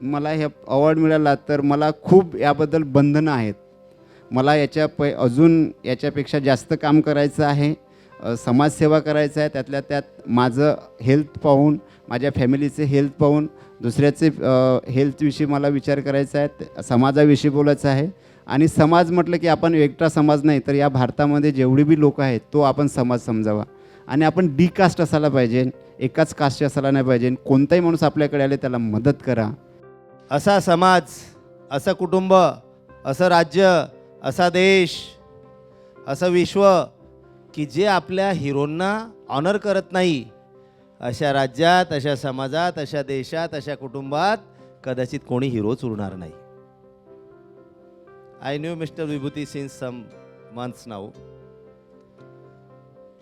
मला हे अवॉर्ड मिळाला तर मला खूप याबद्दल बंधनं आहेत. मला अजून याच्यापेक्षा जास्त काम करायचं आहे. समाजसेवा करायचं आहे. त्यातल्या त्यात माझं हेल्थ पाहून, माझ्या फॅमिलीचे हेल्थ पाहून, दुसऱ्याचे हेल्थविषयी मला विचार करायचा आहे. समाजाविषयी बोलायचं आहे. आणि समाज म्हटलं की आपण एकटा समाज नाही, तर या भारतामध्ये जेवढे बी लोक आहेत तो आपण समाज समजावा. आणि आपण डी कास्ट असायला पाहिजे, एकाच कास्टचे असायला नाही पाहिजे. कोणताही माणूस आपल्याकडे आले त्याला मदत करा. असा समाज, असं कुटुंब, असं राज्य, असा देश, असं विश्व की जे आपल्या हिरोंना ऑनर करत नाही, अशा राज्यात, अशा समाजात, अशा देशात, अशा कुटुंबात कदाचित कोणी हिरोच उरणार नाही. I knew mister Vibhuti since some months now.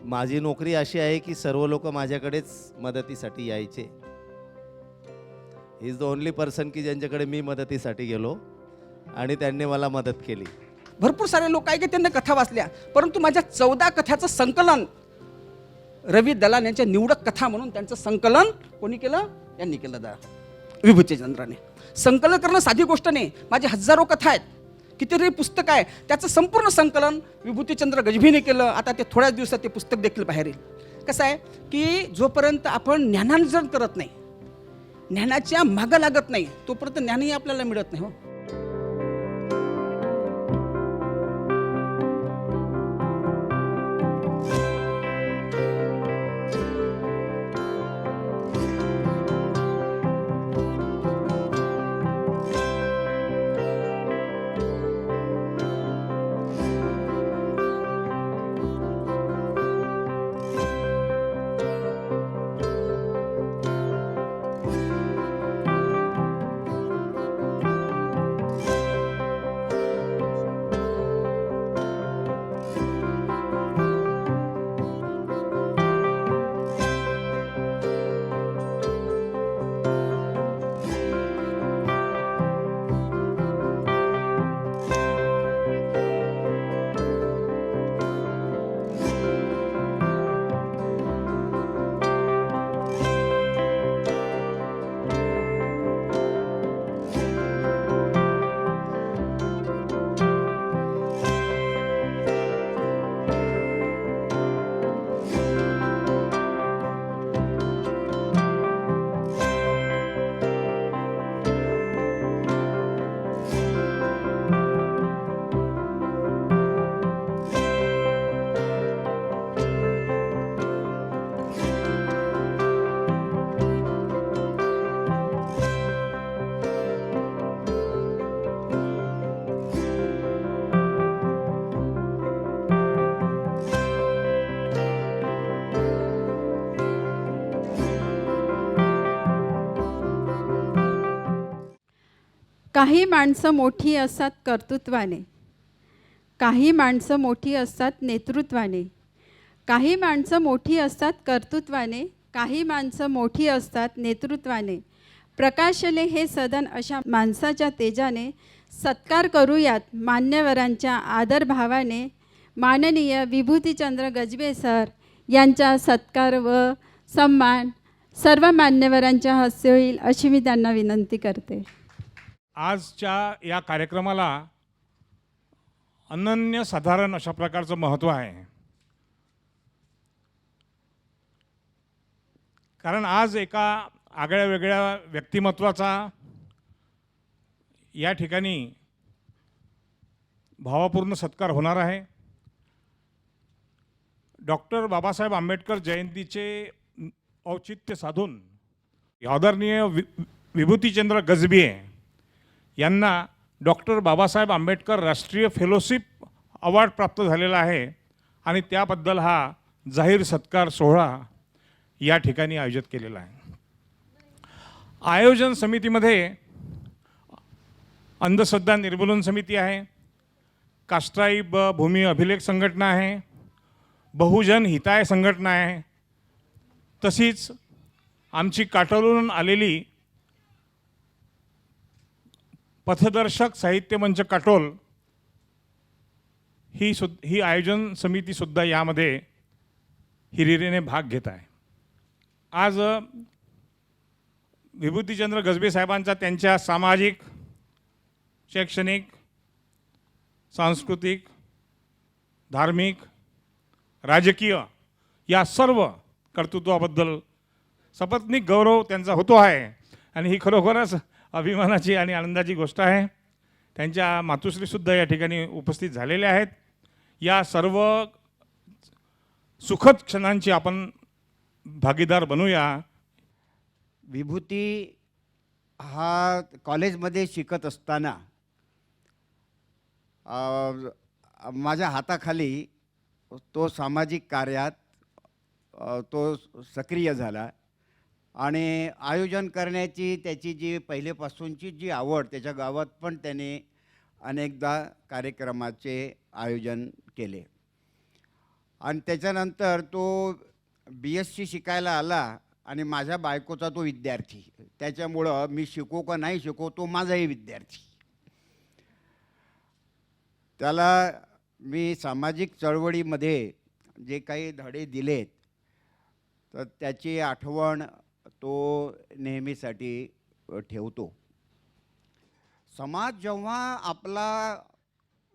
माझी नोकरी अशी आहे की सर्व लोक माझ्याकडेच मदतीसाठी यायचे. He is the only person की ज्यांच्याकडे मी मदतीसाठी गेलो आणि त्यांनी मला मदत केली. भरपूर सारे लोक आहे की त्यांनी कथा वाचल्या, परंतु माझ्या 14 कथाचं संकलन रवी दलाल यांच्या निवडक कथा म्हणून त्यांचं संकलन कोणी केलं? यांनी केलं. विभूतीचंद्राने. संकलन करणं साधी गोष्ट नाही. माझे हजारो कथा आहेत, कितीतरी पुस्तक आहे, त्याचं संपूर्ण संकलन विभूतीचंद्र गजभीने केलं. आता ते थोड्याच दिवसात ते पुस्तक देखील बाहेर येईल. कसं आहे की जोपर्यंत आपण ज्ञानार्जन करत नाही, ज्ञानाच्या मागं लागत नाही, तोपर्यंत ज्ञानही आपल्याला मिळत नाही. हो, काही माणसं मोठी असतात कर्तृत्वाने, काही माणसं मोठी असतात नेतृत्वाने, काही माणसं मोठी असतात कर्तृत्वाने, काही माणसं मोठी असतात नेतृत्वाने. प्रकाशले हे सदन अशा माणसाच्या तेजाने. सत्कार करूयात मान्यवरांच्या आदरभावाने. माननीय विभूतीचंद्र गजबे सर यांचा सत्कार व सन्मान सर्व मान्यवरांच्या हस्ते होईल अशी मी त्यांना विनंती करते. आजच्या या कार्यक्रमाला अनन्यसाधारण अशा प्रकारचं महत्त्व आहे. कारण आज एका आगळ्या वेगळ्या व्यक्तिमत्वाचा या ठिकाणी भावपूर्ण सत्कार होणार आहे. डॉक्टर बाबासाहेब आंबेडकर जयंतीचे औचित्य साधून आदरणीय विभूतीचंद्र गजबे यांना डॉक्टर बाबासाहेब आंबेडकर राष्ट्रीय फेलोशिप अवॉर्ड प्राप्त झालेला आहे आणि त्याबद्दल हा जाहीर सत्कार सोहळा या ठिकाणी आयोजित केलेला आहे. आयोजन समितीमध्ये अंधश्रद्धा निर्मूलन समिती आहे, कास्ट्राईब भूमी अभिलेख संघटना आहे, बहुजन हिताय संघटना आहे, तशीच आमची काटोलून आलेली पथदर्शक साहित्य मंच काटोल ही आयोजन समितीसुद्धा यामध्ये हिरिरीने भाग घेत आहे. आज विभूतीचंद्र गजबे साहेबांचा त्यांच्या सामाजिक, शैक्षणिक, सांस्कृतिक, धार्मिक, राजकीय या सर्व कर्तृत्वाबद्दल सपत्नीक गौरव त्यांचा होतो आहे आणि ही खरोखरच अभिमानाची आणि आनंदाची गोष्ट आहे. त्यांच्या मातुश्रीसुद्धा या ठिकाणी उपस्थित झालेल्या आहेत. या सर्व सुखद क्षणांची आपण भागीदार बनूया. विभूती हा कॉलेजमध्ये शिकत असताना माझ्या हाताखाली तो सामाजिक कार्यात तो सक्रिय झाला आणि आयोजन करण्याची त्याची जी पहिलेपासूनची जी आवड, त्याच्या गावात पण त्याने अनेकदा कार्यक्रमाचे आयोजन केले आणि त्याच्यानंतर तो BSc शिकायला आला आणि माझ्या बायकोचा तो विद्यार्थी. त्याच्यामुळं मी शिको का नाही शिको तो माझाही विद्यार्थी. त्याला मी सामाजिक चळवळीमध्ये जे काही धडे दिलेत तर त्याची आठवण तो नेहमीसाठी ठेवतो. समाज जेव्हा आपला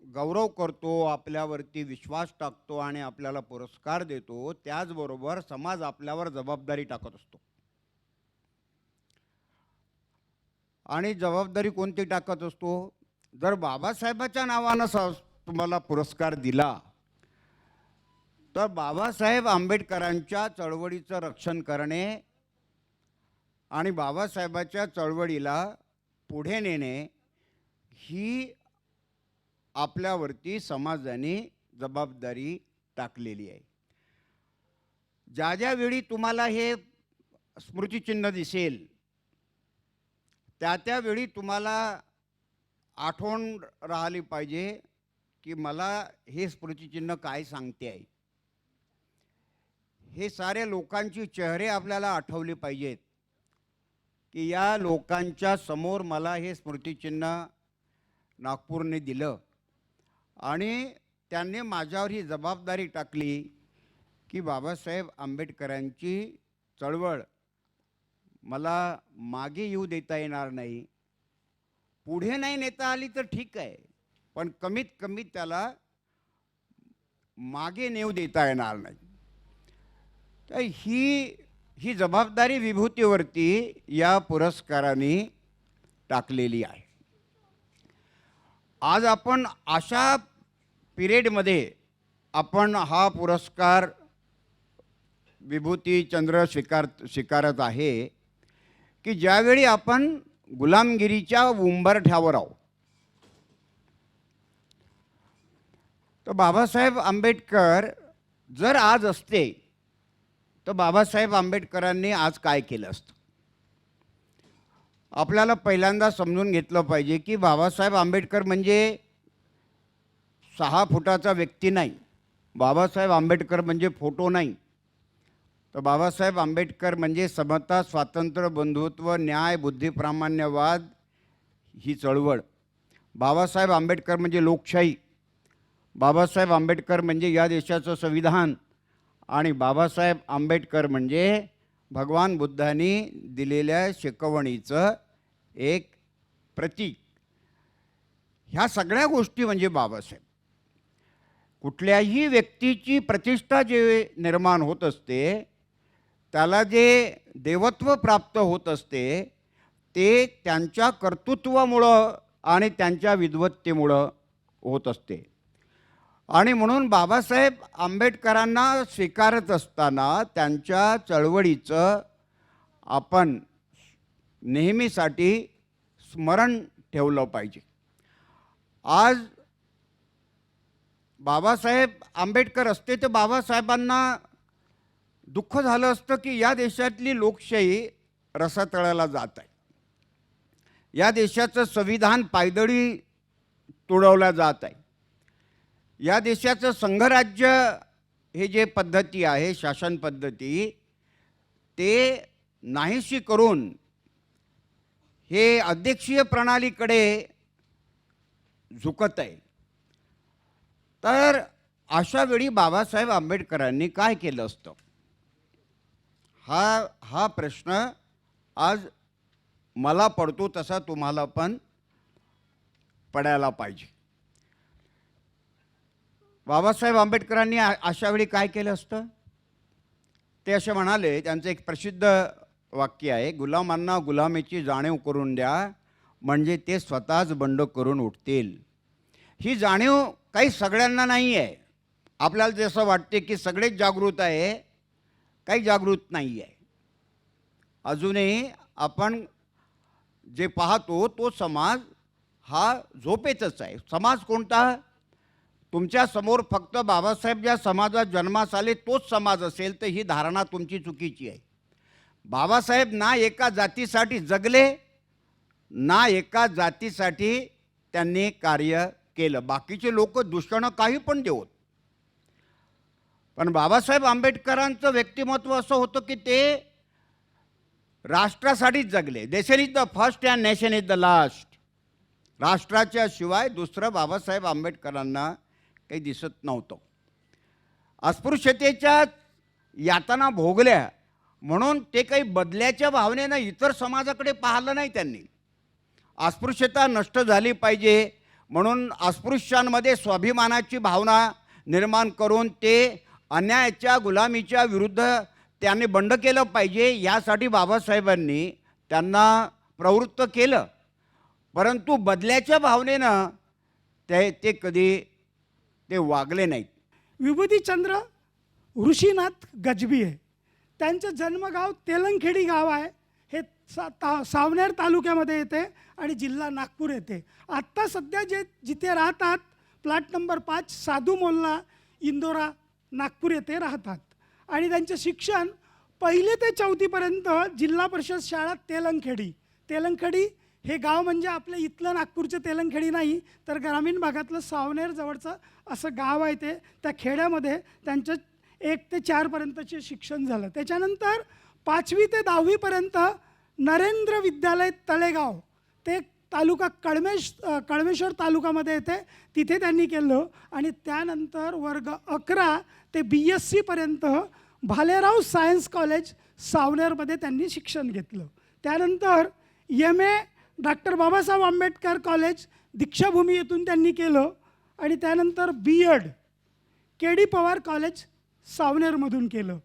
गौरव करतो, आपल्यावरती विश्वास टाकतो आणि आपल्याला पुरस्कार देतो, त्याचबरोबर समाज आपल्यावर जबाबदारी टाकत असतो. आणि जबाबदारी कोणती टाकत असतो? जर बाबासाहेबाच्या नावानं तुम्हाला पुरस्कार दिला तर बाबासाहेब आंबेडकरांच्या चळवळीचं रक्षण करणे आणि बाबासाहेबाच्या चळवळीला पुढे नेणे ही आपल्यावरती समाजाने जबाबदारी टाकलेली आहे. ज्या ज्यावेळी तुम्हाला हे स्मृतिचिन्ह दिसेल त्या त्यावेळी तुम्हाला आठवण राहिली पाहिजे की मला हे स्मृतिचिन्ह काय सांगते आहे. हे सारे लोकांची चेहरे आपल्याला आठवले पाहिजेत की या लोकांच्या समोर मला हे स्मृतिचिन्ह नागपूरने दिलं आणि त्यांनी माझ्यावर ही जबाबदारी टाकली की बाबासाहेब आंबेडकरांची चळवळ मला मागे येऊ देता येणार नाही. पुढे नाही नेता आली तर ठीक आहे, पण कमीत कमी त्याला मागे नेऊ देता येणार नाही. तर ही जबाबदारी विभूतीवरती या पुरस्काराने टाकलेली आहे. आज आपण अशा पिरियडमध्ये आपण हा पुरस्कार विभूतीचंद्र स्वीकारत आहे की ज्यावेळी आपण गुलामगिरीच्या उंबरठ्यावर आहोत. तर बाबासाहेब आंबेडकर जर आज असते तर बाबासाहेब आंबेडकरांनी आज काय केलं असतं? आपल्याला पहिल्यांदा समजून घेतलं पाहिजे की बाबासाहेब आंबेडकर म्हणजे 6 फुटाचा व्यक्ती नाही. बाबासाहेब आंबेडकर म्हणजे फोटो नाही. तर बाबासाहेब आंबेडकर म्हणजे समता, स्वातंत्र्य, बंधुत्व, न्याय, बुद्धिप्रामाण्यवाद ही चळवळ. बाबासाहेब आंबेडकर म्हणजे लोकशाही. बाबासाहेब आंबेडकर म्हणजे या देशाचं संविधान आणि बाबासाहेब आंबेडकर म्हणजे भगवान बुद्धांनी दिलेल्या शिकवणीचं एक प्रतीक. ह्या सगळ्या गोष्टी म्हणजे बाबासाहेब. कुठल्याही व्यक्तीची प्रतिष्ठा जे निर्माण होत असते त्याला जे देवत्व प्राप्त होत असते ते त्यांच्या कर्तृत्वामुळं आणि त्यांच्या विद्वत्तेमुळं होत असते. आणि म्हणून बाबासाहेब आंबेडकरांना स्वीकारत असताना त्यांच्या चळवळीचं आपण नेहमीसाठी स्मरण ठेवलं पाहिजे. आज बाबासाहेब आंबेडकर असते तर बाबासाहेबांना दुःख झालं असतं की या देशातली लोकशाही रसातळाला जात आहे. या देशाचं संविधान पायदळी तुडवलं जात आहे. या देशाचं संघराज्य हे जे पद्धती आहे, शासन पद्धती, ते नाहीशी करून हे अध्यक्षीय प्रणालीकडे झुकत आहे. तर अशा वेळी बाबासाहेब आंबेडकरांनी काय केलं असतं हा प्रश्न आज मला पडतो तसा तुम्हाला पण पडायला पाहिजे. बाबासाहेब आंबेडकरांनी अशा वेळी काय केलं असतं? ते असे म्हणाले, त्यांचं एक प्रसिद्ध वाक्य आहे, गुलामांना गुलामीची जाणीव करून द्या म्हणजे ते स्वतःच बंड करून उठतील. ही जाणीव काही सगळ्यांना नाही आहे. आपल्याला जसं वाटते की सगळेच जागृत आहे, काही जागृत नाही आहे. अजूनही आपण जे पाहतो तो समाज हा झोपेतच आहे. समाज कोणता? तुमच्या समोर फक्त बाबासाहेब ज्या समाजात जन्मास आले तोच समाज असेल तर ही धारणा तुमची चुकीची आहे. बाबासाहेब ना एका जातीसाठी जगले ना एका जातीसाठी त्यांनी कार्य केलं. बाकीचे लोक दूषणं काही पण देवत, पण बाबासाहेब आंबेडकरांचं व्यक्तिमत्व असं होतं की ते राष्ट्रासाठीच जगले. Nation is the first and nation is the last. राष्ट्राच्या शिवाय दुसरं बाबासाहेब आंबेडकरांना काही दिसत नव्हतं. अस्पृश्यतेच्या यातना भोगल्या म्हणून ते काही बदल्याच्या भावनेनं इतर समाजाकडे पाहिलं नाही त्यांनी. अस्पृश्यता नष्ट झाली पाहिजे म्हणून अस्पृश्यांमध्ये स्वाभिमानाची भावना निर्माण करून ते अन्यायाच्या गुलामीच्या विरुद्ध त्यांनी बंड केलं पाहिजे, यासाठी बाबासाहेबांनी त्यांना प्रवृत्त केलं. परंतु बदल्याच्या भावनेनं ते कधी ते वागले नाहीत. विभूतीचंद्र ऋषीनाथ गजबी आहे. त्यांचं जन्मगाव तेलंगखेडी गाव आहे. हे सावनेर तालुक्यामध्ये येते आणि जिल्हा नागपूर येते. आत्ता सध्या जिथे राहतात प्लॉट नंबर 5 साधू मोल्ला इंदोरा नागपूर येथे राहतात. आणि त्यांचं शिक्षण 1ली ते 4थीपर्यंत जिल्हा परिषद शाळा तेलंगखेडी हे गाव म्हणजे आपल्या इथलं नागपूरचं तेलंगखेडी नाही तर ग्रामीण भागातलं सावनेर जवळचं असं गाव आहे ते. त्या खेड्यामध्ये त्यांचं 1 ते 4पर्यंतचे शिक्षण झालं. त्याच्यानंतर 5वी ते 10वीपर्यंत नरेंद्र विद्यालय तळेगाव ते तालुका कळमेश्वर तालुक्यामध्ये येते, तिथे त्यांनी केलं. आणि त्यानंतर वर्ग 11 ते BSc भालेराव सायन्स कॉलेज सावनेरमध्ये त्यांनी शिक्षण घेतलं. त्यानंतर MA doctor Babasaheb Ambedkar college Deekshabhoomi येथून त्यांनी केलं. आणि त्यानंतर B.Ed KD पवार कॉलेज सावनेरमधून केलं.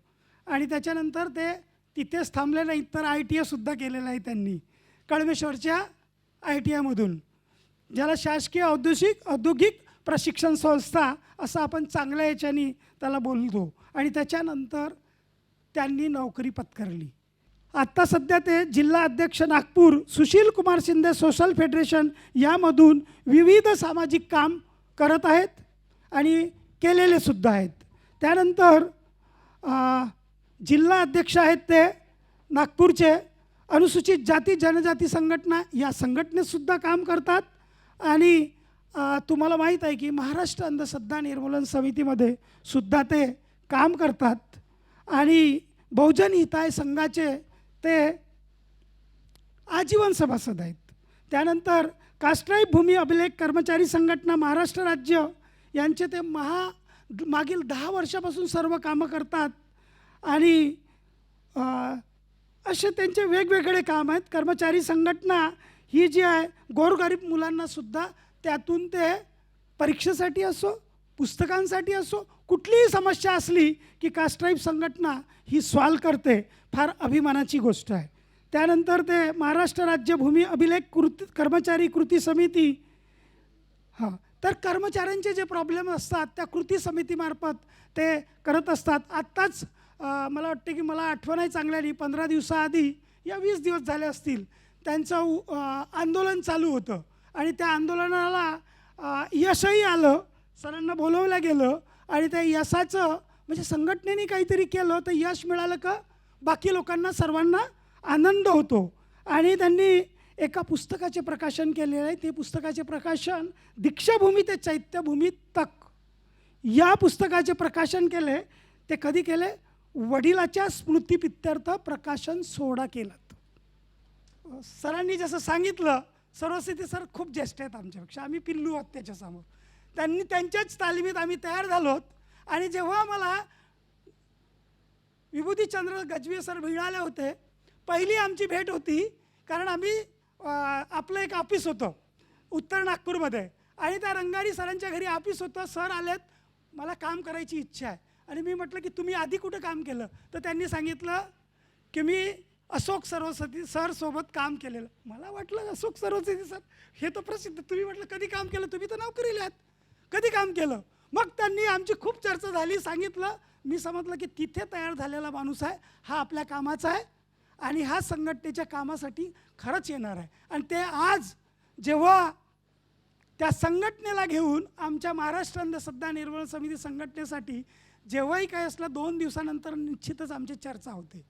आणि त्याच्यानंतर ते तिथेच थांबले नाहीत तर ITI सुद्धा केलेलं आहे त्यांनी कळमेश्वरच्या ITI मधून, ज्याला शासकीय औद्योगिक प्रशिक्षण संस्था असं आपण चांगल्या याच्यानी त्याला बोलतो. आणि त्याच्यानंतर त्यांनी नोकरी पत्करली. आत्ता सध्या ते जिल्हा अध्यक्ष नागपूर सुशील कुमार शिंदे सोशल फेडरेशन यामधून विविध सामाजिक काम करत आहेत आणि केलेले सुद्धा आहेत. त्यानंतर जिल्हा अध्यक्ष आहेत ते नागपूरचे अनुसूचित जाती जनजाती संघटना या संघटनेतसुद्धा काम करतात. आणि तुम्हाला माहीत आहे की महाराष्ट्र अंधश्रद्धा निर्मूलन समितीमध्ये सुद्धा ते काम करतात. आणि बहुजन हिताय संघाचे ते आजीवन सभासद आहेत. त्यानंतर कास्ट्राईब भूमी अभिलेख कर्मचारी संघटना महाराष्ट्र राज्य यांचे ते मागील 10 वर्षापासून सर्व कामं करतात. आणि असे त्यांचे वेगवेगळे काम आहेत. कर्मचारी संघटना ही जी आहे गोरगरीब मुलांनासुद्धा त्यातून ते परीक्षेसाठी असो पुस्तकांसाठी असो कुठलीही समस्या असली की कास्ट्राईब संघटना ही सॉल्व करते. फार अभिमानाची गोष्ट आहे. त्यानंतर ते महाराष्ट्र राज्य भूमी अभिलेख कर्मचारी कृती समिती तर कर्मचाऱ्यांचे जे प्रॉब्लेम असतात त्या कृती समितीमार्फत ते करत असतात. आत्ताच मला वाटते की मला आठवण आहे चांगल्याने 15 दिवसाआधी या 20 दिवस झाले असतील त्यांचं आंदोलन चालू होतं. आणि त्या आंदोलनाला यशही आलं. सरांना बोलवलं गेलं आणि त्या यशाचं म्हणजे संघटनेने काहीतरी केलं तर यश मिळालं का बाकी लोकांना सर्वांना आनंद होतो. आणि त्यांनी एका पुस्तकाचे प्रकाशन केलेलं आहे. ते पुस्तकाचे प्रकाशन दीक्षाभूमी ते चैत्यभूमी तक या पुस्तकाचे प्रकाशन केले. ते कधी केले? वडिलाच्या स्मृतिप्रित्यर्थ प्रकाशन सोहळा केला. सरांनी जसं सांगितलं सर्वस्थिती सर खूप ज्येष्ठ आहेत आमच्यापेक्षा, आम्ही पिल्लू आहोत त्याच्यासमोर. त्यांनी त्यांच्याच तालमीत आम्ही तयार झालो. आणि जेव्हा मला विभूतीचंद्र गजबी सर मिळाले होते पहिली आमची भेट होती कारण आम्ही आपलं एक ऑफिस होतं उत्तर नागपूरमध्ये आणि त्या रंगारी सरांच्या घरी ऑफिस होतं. सर आलेत, मला काम करायची इच्छा आहे. आणि मी म्हटलं की तुम्ही आधी कुठं काम केलं? तर त्यांनी सांगितलं की मी अशोक सरस्वती सर सोबत काम केलेलं. मला वाटलं अशोक सरस्वती सर हे तर प्रसिद्ध. तुम्ही म्हटलं कधी काम केलं? तुम्ही तर नोकरीला आहात, कधी काम केलं? मग त्यांनी आमची खूप चर्चा झाली, सांगितलं. मी समजलं की तिथे तयार झालेला माणूस आहे, हा आपल्या कामाचा आहे आणि हा संघटनेच्या कामासाठी खरंच येणार आहे. आणि ते आज जेव्हा त्या संघटनेला घेऊन आमच्या महाराष्ट्र अंधश्रद्धा निर्मूलन समिती संघटनेसाठी जेव्हाही काही असलं 2 दिवसानंतर निश्चितच आमची चर्चा होते.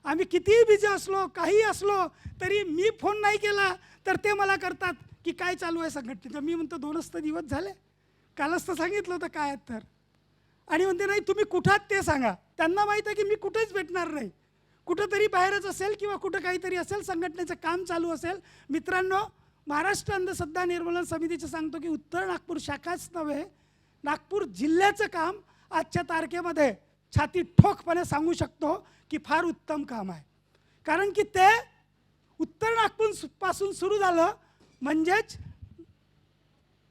आम्ही कितीही बिझी असलो, काही असलो तरी मी फोन नाही केला तर ते मला करतात की काय चालू आहे संघटनेचं. मी म्हणतो 2च तर दिवस झाले, कालच तर सांगितलं होतं काय आहेत तर. आणि म्हणते नाही तुम्ही कुठं आहात ते सांगा. त्यांना माहीत आहे की मी कुठेच भेटणार नाही, कुठंतरी बाहेरच असेल किंवा कुठं काहीतरी असेल, संघटनेचं काम चालू असेल. मित्रांनो, महाराष्ट्र अंधश्रद्धा निर्मूलन समितीचं सांगतो की उत्तर नागपूर शाखाच नव्हे, नागपूर जिल्ह्याचं काम आजच्या तारखेमध्ये छाती ठोकपणे सांगू शकतो की फार उत्तम काम आहे. कारण की ते उत्तर नागपूरपासून सुरू झालं, म्हणजेच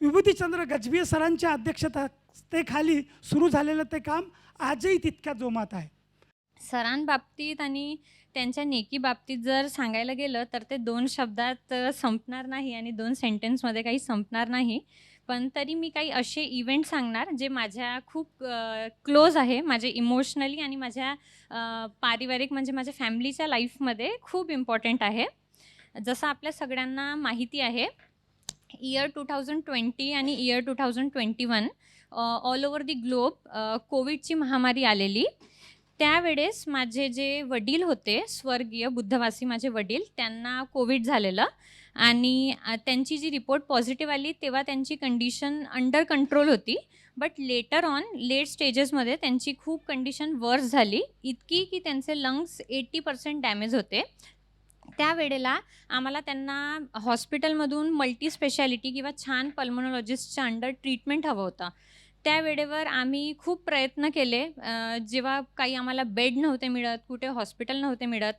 विभूतीचंद्र गजभिये सरांच्या अध्यक्षतेखाली सुरू झालेलं ते काम आजही तितक्या जोमात आहे. सरांबाबतीत आणि त्यांच्या नेकी बाबतीत जर सांगायला गेलं तर ते 2 शब्दात संपणार नाही आणि 2 सेंटेन्समध्ये काही संपणार नाही. पण तरी मी काही असे इव्हेंट सांगणार जे माझ्या खूप क्लोज आहे, माझे इमोशनली आणि माझ्या पारिवारिक म्हणजे माझ्या फॅमिलीच्या लाईफमध्ये खूप इम्पॉर्टंट आहे. जसं आपल्या सगळ्यांना माहिती आहे, इयर 2020 आणि year 2021 all over the globe कोविडची महामारी आलेली. त्यावेळेस माझे जे वडील होते, स्वर्गीय बुद्धवासी माझे वडील, त्यांना कोविड झालेलं आणि त्यांची जी रिपोर्ट पॉझिटिव्ह आली तेव्हा त्यांची कंडिशन अंडर कंट्रोल होती. बट लेटर ऑन लेट स्टेजेसमध्ये त्यांची खूप कंडिशन वर्स झाली, इतकी की त्यांचे लंग्स 80% डॅमेज होते. त्यावेळेला आम्हाला त्यांना हॉस्पिटलमधून मल्टी स्पेशालिटी किंवा छान पल्मोनॉलॉजिस्टच्या अंडर ट्रीटमेंट हवं होतं. त्यावेळेवर आम्ही खूप प्रयत्न केले. जेव्हा काही आम्हाला बेड नव्हते मिळत, कुठे हॉस्पिटल नव्हते मिळत,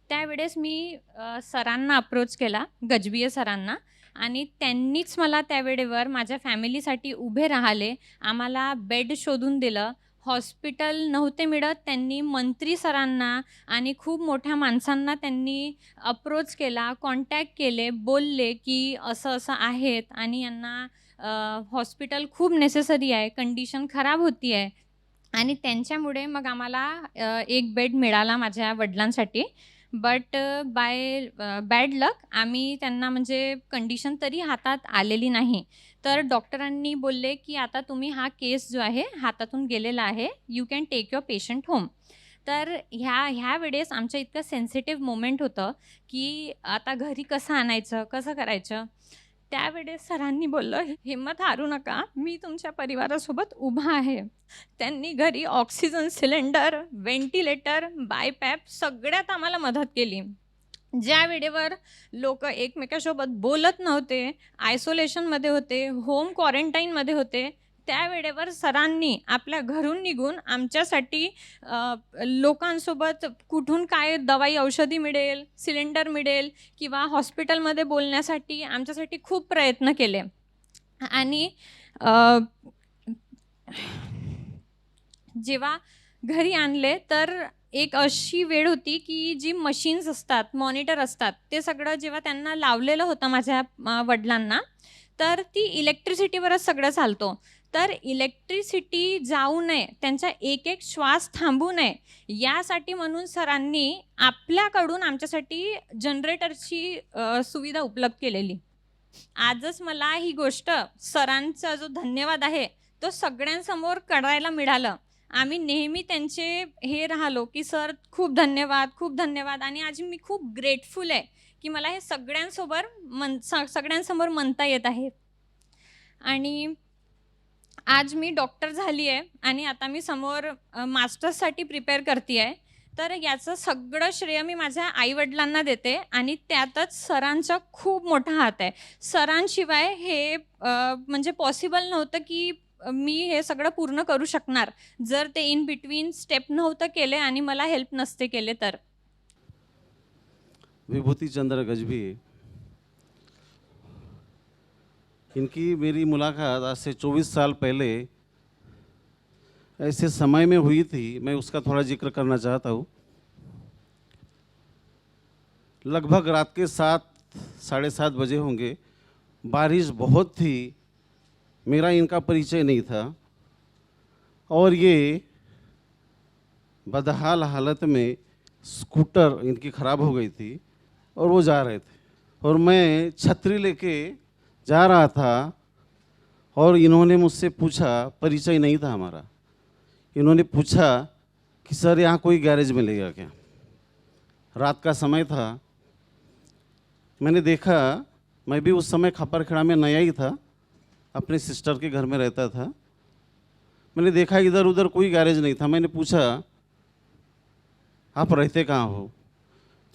त्यावेळेस मी सरांना अप्रोच केला, गजभिये सरांना, आणि त्यांनीच मला त्यावेळेवर माझ्या फॅमिलीसाठी उभे राहिले, आम्हाला बेड शोधून दिलं. हॉस्पिटल नव्हते मिळत, त्यांनी मंत्री सरांना आणि खूप मोठ्या माणसांना त्यांनी अप्रोच केला, कॉन्टॅक्ट केले, बोलले की असं असं आहेत आणि यांना हॉस्पिटल खूप नेसेसरी आहे, कंडिशन खराब होती आहे. आणि त्यांच्यामुळे मग आम्हाला एक बेड मिळाला माझ्या वडिलांसाठी. बट बाय बॅड लक आम्ही त्यांना म्हणजे कंडिशन तरी हातात आलेली नाही. तर डॉक्टरांनी बोलले की आता तुम्ही हा केस जो आहे हातातून गेलेला आहे, you can take your patient home. तर ह्या वेळेस आमच्या इतकं सेन्सिटिव्ह मोमेंट होतं की आता घरी कसं आणायचं, कसं करायचं. त्यावेळेस सरांनी बोललं, हिम्मत हारू नका, मी तुमच्या परिवारासोबत उभा आहे. त्यांनी घरी ऑक्सिजन सिलेंडर, व्हेंटिलेटर, बायपॅप सगळ्यात आम्हाला मदत केली. ज्या वेळेवर लोक एकमेकासोबत बोलत नव्हते, आयसोलेशनमध्ये होते, होम क्वारंटाईनमध्ये होते, त्यावेळेवर सरांनी आपल्या घरून निघून आमच्यासाठी लोकांसोबत कुठून काय दवाई औषधी मिळेल, सिलेंडर मिळेल किंवा हॉस्पिटलमध्ये बोलण्यासाठी आमच्यासाठी खूप प्रयत्न केले. आणि जेव्हा घरी आणले तर एक अशी वेळ होती की जी मशीन्स असतात, मॉनिटर असतात, ते सगळं जेव्हा त्यांना लावलेलं होतं माझ्या वडिलांना, तर ती इलेक्ट्रिसिटीवरच सगळं चालतो. तर इलेक्ट्रिसिटी जाऊ नये, त्यांचा एक एक श्वास थांबू नये, यासाठी म्हणून सरांनी आपल्याकडून आमच्यासाठी जनरेटरची सुविधा उपलब्ध केलेली. आजच मला ही गोष्ट, सरांचा जो धन्यवाद आहे तो सगळ्यांसमोर करायला मिळालं. आम्ही नेहमी त्यांचे हे राहिलो की सर खूप धन्यवाद, खूप धन्यवाद. आणि आज मी खूप ग्रेटफुल आहे की मला हे सगळ्यांसमोर म्हणता येत आहे. आणि आज मी डॉक्टर झाली आहे आणि आता मी समोर मास्टर्ससाठी प्रिपेअर करते आहे. तर याचं सगळं श्रेय मी माझ्या आईवडिलांना देते आणि त्यातच सरांचा खूप मोठा हात आहे. सरांशिवाय हे म्हणजे पॉसिबल नव्हतं की मी हे सगळं पूर्ण करू शकणार, जर ते इन बिटवीन स्टेप नव्हतं केले आणि मला हेल्प नसते केले तर. विभूति चंद्र गजबी, इनकी मेरी मुलाकात आज से 24 साल पहले ऐसे समय में हुई थी। मैं उसका थोड़ा जिक्र करना चाहता हूँ। लगभग रात के 7-7:30 बजे होंगे। बारिश बहुत थी, मेरा इनका परिचय नहीं था और ये बदहाल हालत में स्कूटर इनकी ख़राब हो गई थी और वो जा रहे थे और मैं छतरी लेके जा रहा था और इन्होंने मुझसे पूछा, परिचय नहीं था हमारा, इन्होंने पूछा कि सर यहाँ कोई गैरेज मिलेगा क्या। रात का समय था। मैंने देखा, मैं भी उस समय खपरखेड़ा में नया ही था, अपने सिस्टर के घर में रहता था। मैंने देखा इधर उधर कोई गैरेज नहीं था। मैंने पूछा, आप रहते कहाँ हो?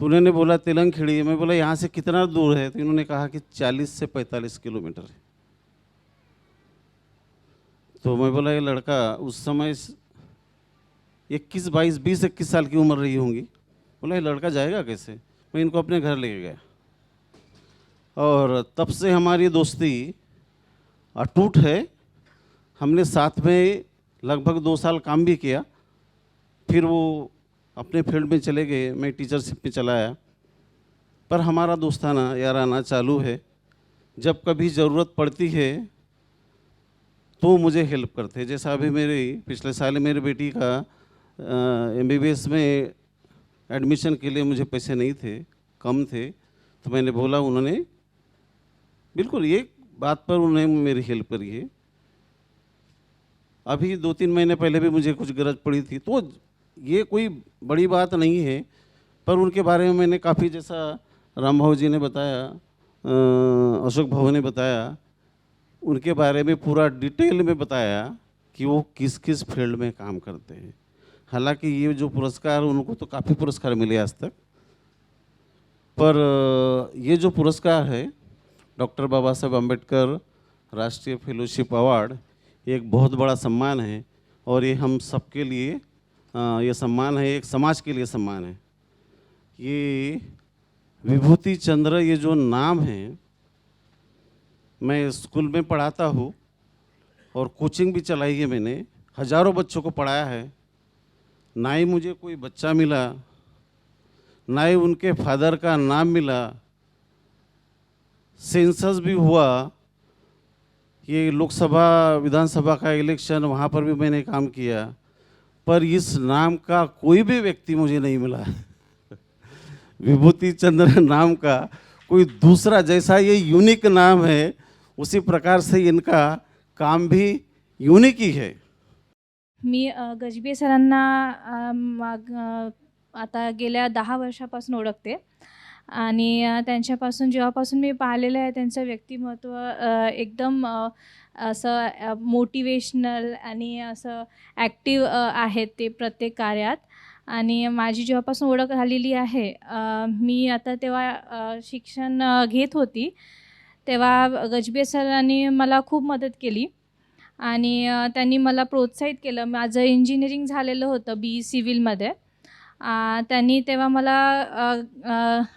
तो उन्होंने बोला तेलंगखेड़ी। मैं बोला यहाँ से कितना दूर है? तो इन्होंने कहा कि 40 से 45 किलोमीटर है। तो मैं बोला ये लड़का उस समय 20-21 साल की उम्र रही होंगी। बोला ये लड़का जाएगा कैसे? मैं इनको अपने घर लेके गया और तब से हमारी दोस्ती अटूट है। हमने साथ में लगभग 2 साल काम भी किया, फिर वो अपने फील्ड में चले गए, मैं टीचरशिप में चला आया। पर हमारा दोस्ताना याराना चालू है। जब कभी ज़रूरत पड़ती है तो मुझे हेल्प करते हैं। जैसा अभी पिछले साल मेरी बेटी का MBBS में एडमिशन के लिए मुझे पैसे नहीं थे, कम थे, तो मैंने बोला, उन्होंने बिल्कुल ये बात पर उन्होंने मेरी हेल्प करी है। अभी 2-3 महीने पहले भी मुझे कुछ गरज पड़ी थी। तो ये कोई बड़ी बात नहीं है, पर उनके बारे में मैंने काफ़ी, जैसा राम भाऊ जी ने बताया, अशोक भाऊ ने बताया, उनके बारे में पूरा डिटेल में बताया कि वो किस किस फील्ड में काम करते हैं। हालांकि ये जो पुरस्कार, उनको तो काफ़ी पुरस्कार मिले आज तक, पर ये जो पुरस्कार है डॉक्टर बाबा साहेब अम्बेडकर राष्ट्रीय फेलोशिप अवार्ड, एक बहुत बड़ा सम्मान है और ये हम सबके लिए ये सम्मान है, एक समाज के लिए सम्मान है। ये विभूति चंद्र, ये जो नाम है, मैं स्कूल में पढ़ाता हूँ और कोचिंग भी चलाई है मैंने, हज़ारों बच्चों को पढ़ाया है। ना ही मुझे कोई बच्चा मिला, ना ही उनके फादर का नाम मिला। सेंसस भी हुआ, ये लोकसभा विधानसभा का इलेक्शन, वहाँ पर भी मैंने काम किया, पर इस नाम का कोई भी व्यक्ति मुझे नहीं मिला। विभूति चंद्र नाम का कोई दूसरा, जैसा ये यूनिक नाम है उसी प्रकार से इनका काम भी यूनिक ही है। मी गजबे सरांना आता गेल्या 10 वर्षापासून ओळखते आणि त्यांच्यापासून जेव्हापासून मी पाहिलेलं आहे त्यांचं व्यक्तिमत्व एकदम असं मोटिवेशनल आणि असं ॲक्टिव्ह आहेत ते प्रत्येक कार्यात. आणि माझी जेव्हापासून ओळख झालेली आहे, मी आता तेव्हा शिक्षण घेत होती, तेव्हा गजबे सरांनी मला खूप मदत केली आणि त्यांनी मला प्रोत्साहित केलं. माझं इंजिनिअरिंग झालेलं होतं BE सिव्हिलमध्ये. त्यांनी तेव्हा मला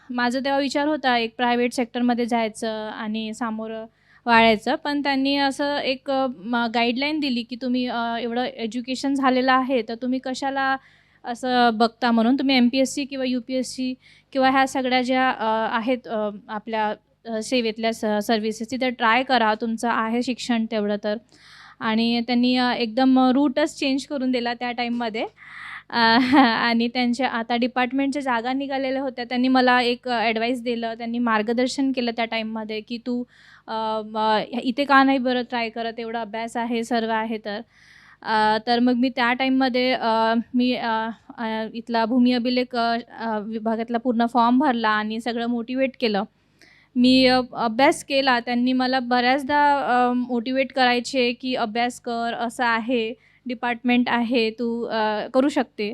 माझा तेव्हा विचार होता एक प्रायव्हेट सेक्टरमध्ये जायचं आणि सामोरं वाळायचं, पण त्यांनी असं एक गाईडलाईन दिली की तुम्ही एवढं एज्युकेशन झालेलं आहे तर तुम्ही कशाला असं बघता, म्हणून तुम्ही MPSC किंवा UPSC किंवा ह्या सगळ्या ज्या आहेत आपल्या सेवेतल्या सर्व्हिसेस तिथं ट्राय करा, तुमचं आहे शिक्षण तेवढं तर. आणि त्यांनी एकदम रूटच चेंज करून दिला त्या टाईममध्ये. आणि त्यांच्या आता डिपार्टमेंटच्या जागा निघालेल्या होत्या, त्यांनी मला एक ॲडवाईस दिलं, त्यांनी मार्गदर्शन केलं त्या टाईममध्ये की तू इथे का नाही बरं ट्राय करत, एवढा अभ्यास आहे, सर्व आहे तर. तर मग मी त्या टाईममध्ये मी इथला भूमी अभिलेख विभागातला पूर्ण फॉर्म भरला आणि सगळं मोटिवेट केलं. मी अभ्यास केला. त्यांनी मला बऱ्याचदा मोटिवेट करायचे की अभ्यास कर, असं आहे, डिपार्टमेंट आहे, तू करू शकते.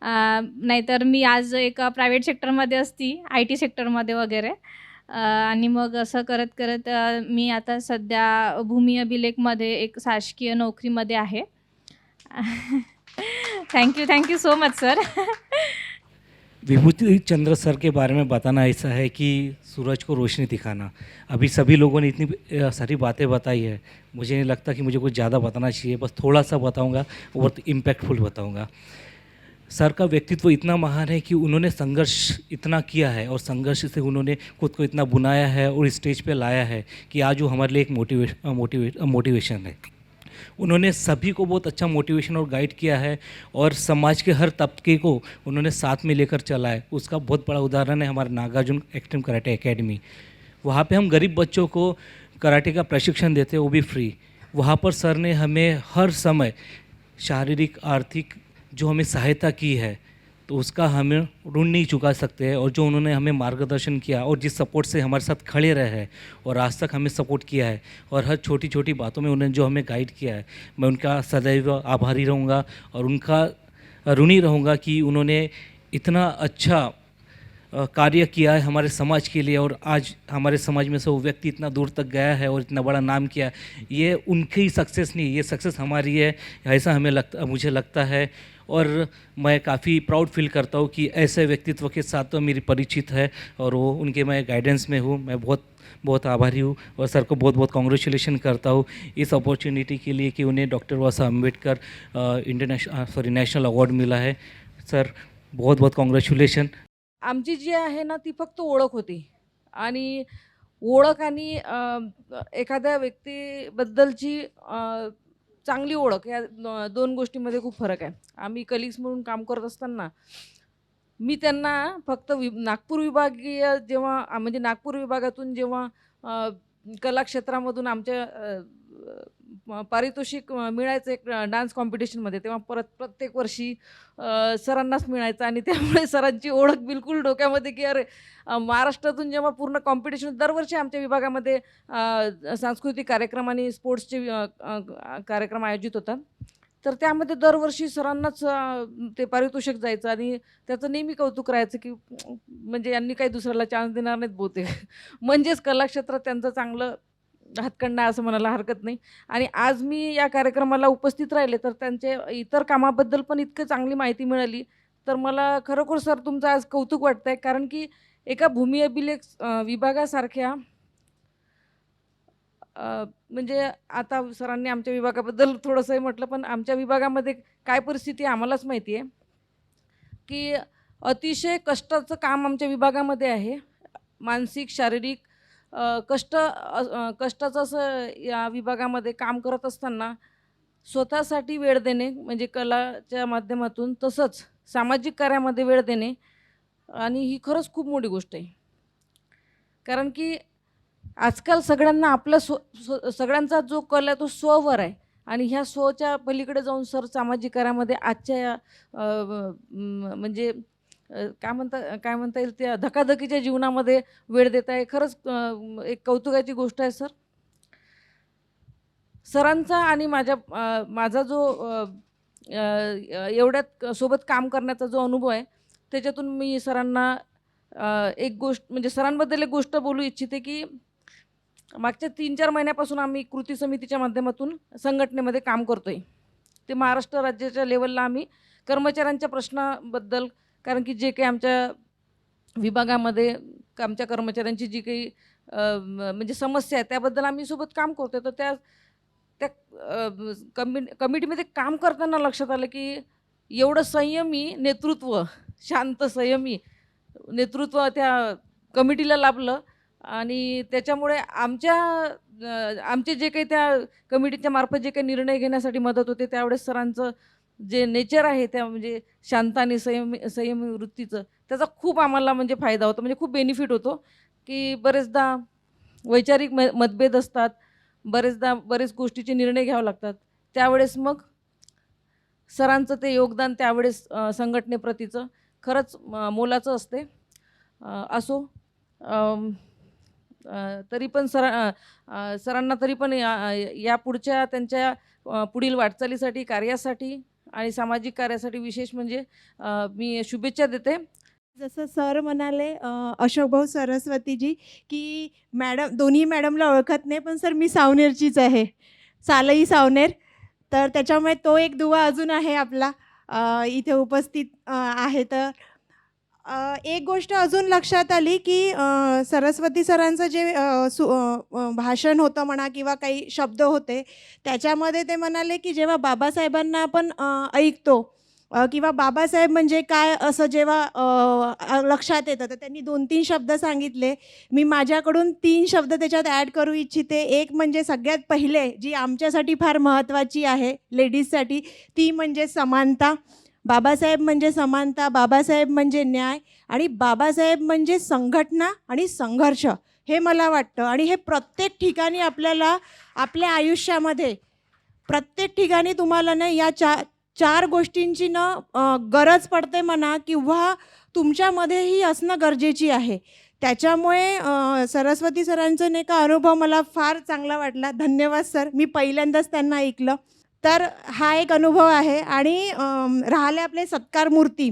नाहीतर मी आज एका प्रायव्हेट सेक्टरमध्ये असती, IT सेक्टरमध्ये वगैरे. आणि मग असं करत करत मी आता सध्या भूमी अभिलेखमध्ये एक शासकीय नोकरीमध्ये आहे. Thank you so much sir. Vibhuti Chandra sir के बारे में बताना ऐसा है कि सूरज को रोशनी दिखाना। अभी सभी लोगों ने इतनी सारी बातें बताई है, मुझे नहीं लगता कि मुझे कुछ ज़्यादा बताना चाहिए, बस थोड़ा सा बताऊंगा और इम्पैक्टफुल बताऊंगा। सर का व्यक्तित्व इतना महान है कि उन्होंने संघर्ष इतना किया है और संघर्ष से उन्होंने खुद को इतना बुनाया है और स्टेज पे लाया है कि आज वो हमारे लिए एक मोटिवेशन है। उन्होंने सभी को बहुत अच्छा मोटिवेशन और गाइड किया है और समाज के हर तबके को उन्होंने साथ में लेकर चला है। उसका बहुत बड़ा उदाहरण है हमारा नागार्जुन एक्सट्रीम कराटे एकेडमी। वहाँ पे हम गरीब बच्चों को कराटे का प्रशिक्षण देते हैं, वो भी फ्री। वहाँ पर सर ने हमें हर समय शारीरिक आर्थिक जो हमें सहायता की है तो उसका हमें ऋण नहीं चुका सकते हैं, और जो उन्होंने हमें मार्गदर्शन किया और जिस सपोर्ट से हमारे साथ खड़े रहे हैं और आज तक हमें सपोर्ट किया है और हर छोटी छोटी बातों में उन्होंने जो हमें गाइड किया है, मैं उनका सदैव आभारी रहूँगा और उनका ऋणी रहूँगा कि उन्होंने इतना अच्छा कार्य किया है हमारे समाज के लिए, और आज हमारे समाज में से वो व्यक्ति इतना दूर तक गया है और इतना बड़ा नाम किया। ये उनकी सक्सेस नहीं, ये सक्सेस हमारी है, ऐसा मुझे लगता है। और मैं काफ़ी प्राउड फील करता हूँ कि ऐसे व्यक्तित्व के साथ तो मेरी परिचित है और वो उनके मैं गाइडेंस में हूँ। मैं बहुत आभारी हूँ और सर को बहुत कॉन्ग्रेचुलेशन करता हूँ इस अपॉर्चुनिटी के लिए कि उन्हें डॉक्टर बाबा साहब अम्बेडकर नेशनल अवॉर्ड मिला है। सर बहुत कॉन्ग्रॅच्युलेशन। आमची जी आहे ना ती फक्त ओळख होती, आणि ओळख आणि एखाद्या व्यक्तीबद्दलची चांगली ओळख या दोन गोष्टींमध्ये खूप फरक आहे. आम्ही कलिग्स म्हणून काम करत असताना मी त्यांना फक्त नागपूर विभागीय जेव्हा म्हणजे नागपूर विभागातून जेव्हा कलाक्षेत्रामधून आमच्या पारितोषिक मिळायचं एक डान्स कॉम्पिटिशनमध्ये, तेव्हा प्रत्येक वर्षी सरांनाच मिळायचं, आणि त्यामुळे सरांची ओळख बिलकुल डोक्यामध्ये की अरे महाराष्ट्रातून जेव्हा पूर्ण कॉम्पिटिशन दरवर्षी आमच्या विभागामध्ये सांस्कृतिक कार्यक्रम आणि स्पोर्ट्सचे कार्यक्रम आयोजित होतात, तर त्यामध्ये दरवर्षी सरांनाच ते पारितोषिक जायचं आणि त्याचं नेहमी कौतुक राहायचं की म्हणजे यांनी काही दुसऱ्याला चान्स देणार नाहीत बहुतेक. म्हणजेच कलाक्षेत्रात त्यांचं चांगलं हातखंडा असं म्हणायला हरकत नाही. आणि आज मी या कार्यक्रमाला उपस्थित राहिले तर त्यांचे इतर कामाबद्दल पण इतकं चांगली माहिती मिळाली, तर मला खरोखर सर तुमचं आज कौतुक वाटतंय. कारण की एका भूमी अभिलेख विभागासारख्या म्हणजे आता सरांनी आमच्या विभागाबद्दल थोडंसंही म्हटलं, पण आमच्या विभागामध्ये काय परिस्थिती आहे आम्हालाच माहिती आहे की अतिशय कष्टाचं काम आमच्या विभागामध्ये आहे. मानसिक शारीरिक कष्टाचं असं या विभागामध्ये काम करत असताना स्वतःसाठी वेळ देणे म्हणजे कलाच्या माध्यमातून, तसंच सामाजिक कार्यामध्ये वेळ देणे, आणि ही खरंच खूप मोठी गोष्ट आहे. कारण की आजकाल सगळ्यांना आपला सगळ्यांचा जो कल आहे तो स्ववर आहे, आणि ह्या स्वच्या पलीकडे जाऊन सर सामाजिक कार्यामध्ये आजच्या म्हणजे काय म्हणता येईल त्या धकाधकीच्या जीवनामध्ये वेळ देत आहे. खरंच एक कौतुकाची गोष्ट आहे सर. सरांचा आणि माझा जो एवढ्यात सोबत काम करण्याचा जो अनुभव आहे, त्याच्यातून मी सरांना एक गोष्ट म्हणजे सरांबद्दल एक गोष्ट बोलू इच्छिते की मागच्या 3-4 महिन्यापासून आम्ही कृती समितीच्या माध्यमातून संघटनेमध्ये काम करतो आहे. ते महाराष्ट्र राज्याच्या लेवलला आम्ही कर्मचाऱ्यांच्या प्रश्नाबद्दल, कारण की जे काही आमच्या विभागामध्ये आमच्या कर्मचाऱ्यांची जी काही म्हणजे समस्या आहे त्याबद्दल आम्ही सोबत काम करतो. तर त्या कमिटीमध्ये काम करताना लक्षात आलं की एवढं संयमी नेतृत्व, शांत संयमी नेतृत्व त्या कमिटीला लाभलं, आणि त्याच्यामुळे आमचे जे काही त्या कमिटीच्या मार्फत जे काही निर्णय घेण्यासाठी मदत होते, त्यावेळेस सरांचं जे नेचर आहे त्या म्हणजे शांत आणि संयमी वृत्तीचं, त्याचा खूप आम्हाला म्हणजे फायदा होतो, म्हणजे खूप बेनिफिट होतो. की बरेचदा वैचारिक मतभेद असतात, बरेच गोष्टीचे निर्णय घ्यावे लागतात, त्यावेळेस मग सरांचं ते योगदान त्यावेळेस संघटनेप्रतीचं खरंच मोलाचं असते. असो तरी पण सरांना तरी पण या पुढच्या त्यांच्या पुढील वाटचालीसाठी, कार्यासाठी आणि सामाजिक कार्यासाठी विशेष म्हणजे मी शुभेच्छा देते. जसं सर म्हणाले अशोकभाऊ सरस्वतीजी की दोन्ही मॅडमला ओळखत नाही, पण सर मी सावनेरचीच आहे, सालई सावनेर, तर त्याच्यामुळे तो एक दुवा अजून आहे आपला इथे उपस्थित आहे. तर एक गोष्ट अजून लक्षात आली की सरस्वती सरांचं जे भाषण होतं म्हणा किंवा काही शब्द होते त्याच्यामध्ये ते म्हणाले की जेव्हा बाबासाहेबांना आपण ऐकतो किंवा बाबासाहेब म्हणजे काय असं जेव्हा लक्षात येतं तर त्यांनी 2-3 शब्द सांगितले. मी माझ्याकडून 3 शब्द त्याच्यात ॲड करू इच्छिते. एक म्हणजे सगळ्यात पहिले जी आमच्यासाठी फार महत्त्वाची आहे लेडीजसाठी ती म्हणजे समानता. बाबासाहेब म्हणजे समानता, बाबासाहेब म्हणजे न्याय आणि बाबासाहेब म्हणजे संघटना आणि संघर्ष हे मला वाटतं. आणि हे प्रत्येक ठिकाणी आपल्याला आपल्या आयुष्यामध्ये प्रत्येक ठिकाणी तुम्हाला ना या चार गोष्टींची गरज पडते म्हणा किंवा तुमच्यामध्येही असणं गरजेची आहे. त्याच्यामुळे सरस्वती सरांचं नाही का अनुभव मला फार चांगला वाटला. धन्यवाद सर. मी पहिल्यांदाच त्यांना ऐकलं. तर हा एक अनुभव आहे. आणि राहिले आपले सत्कार मूर्ती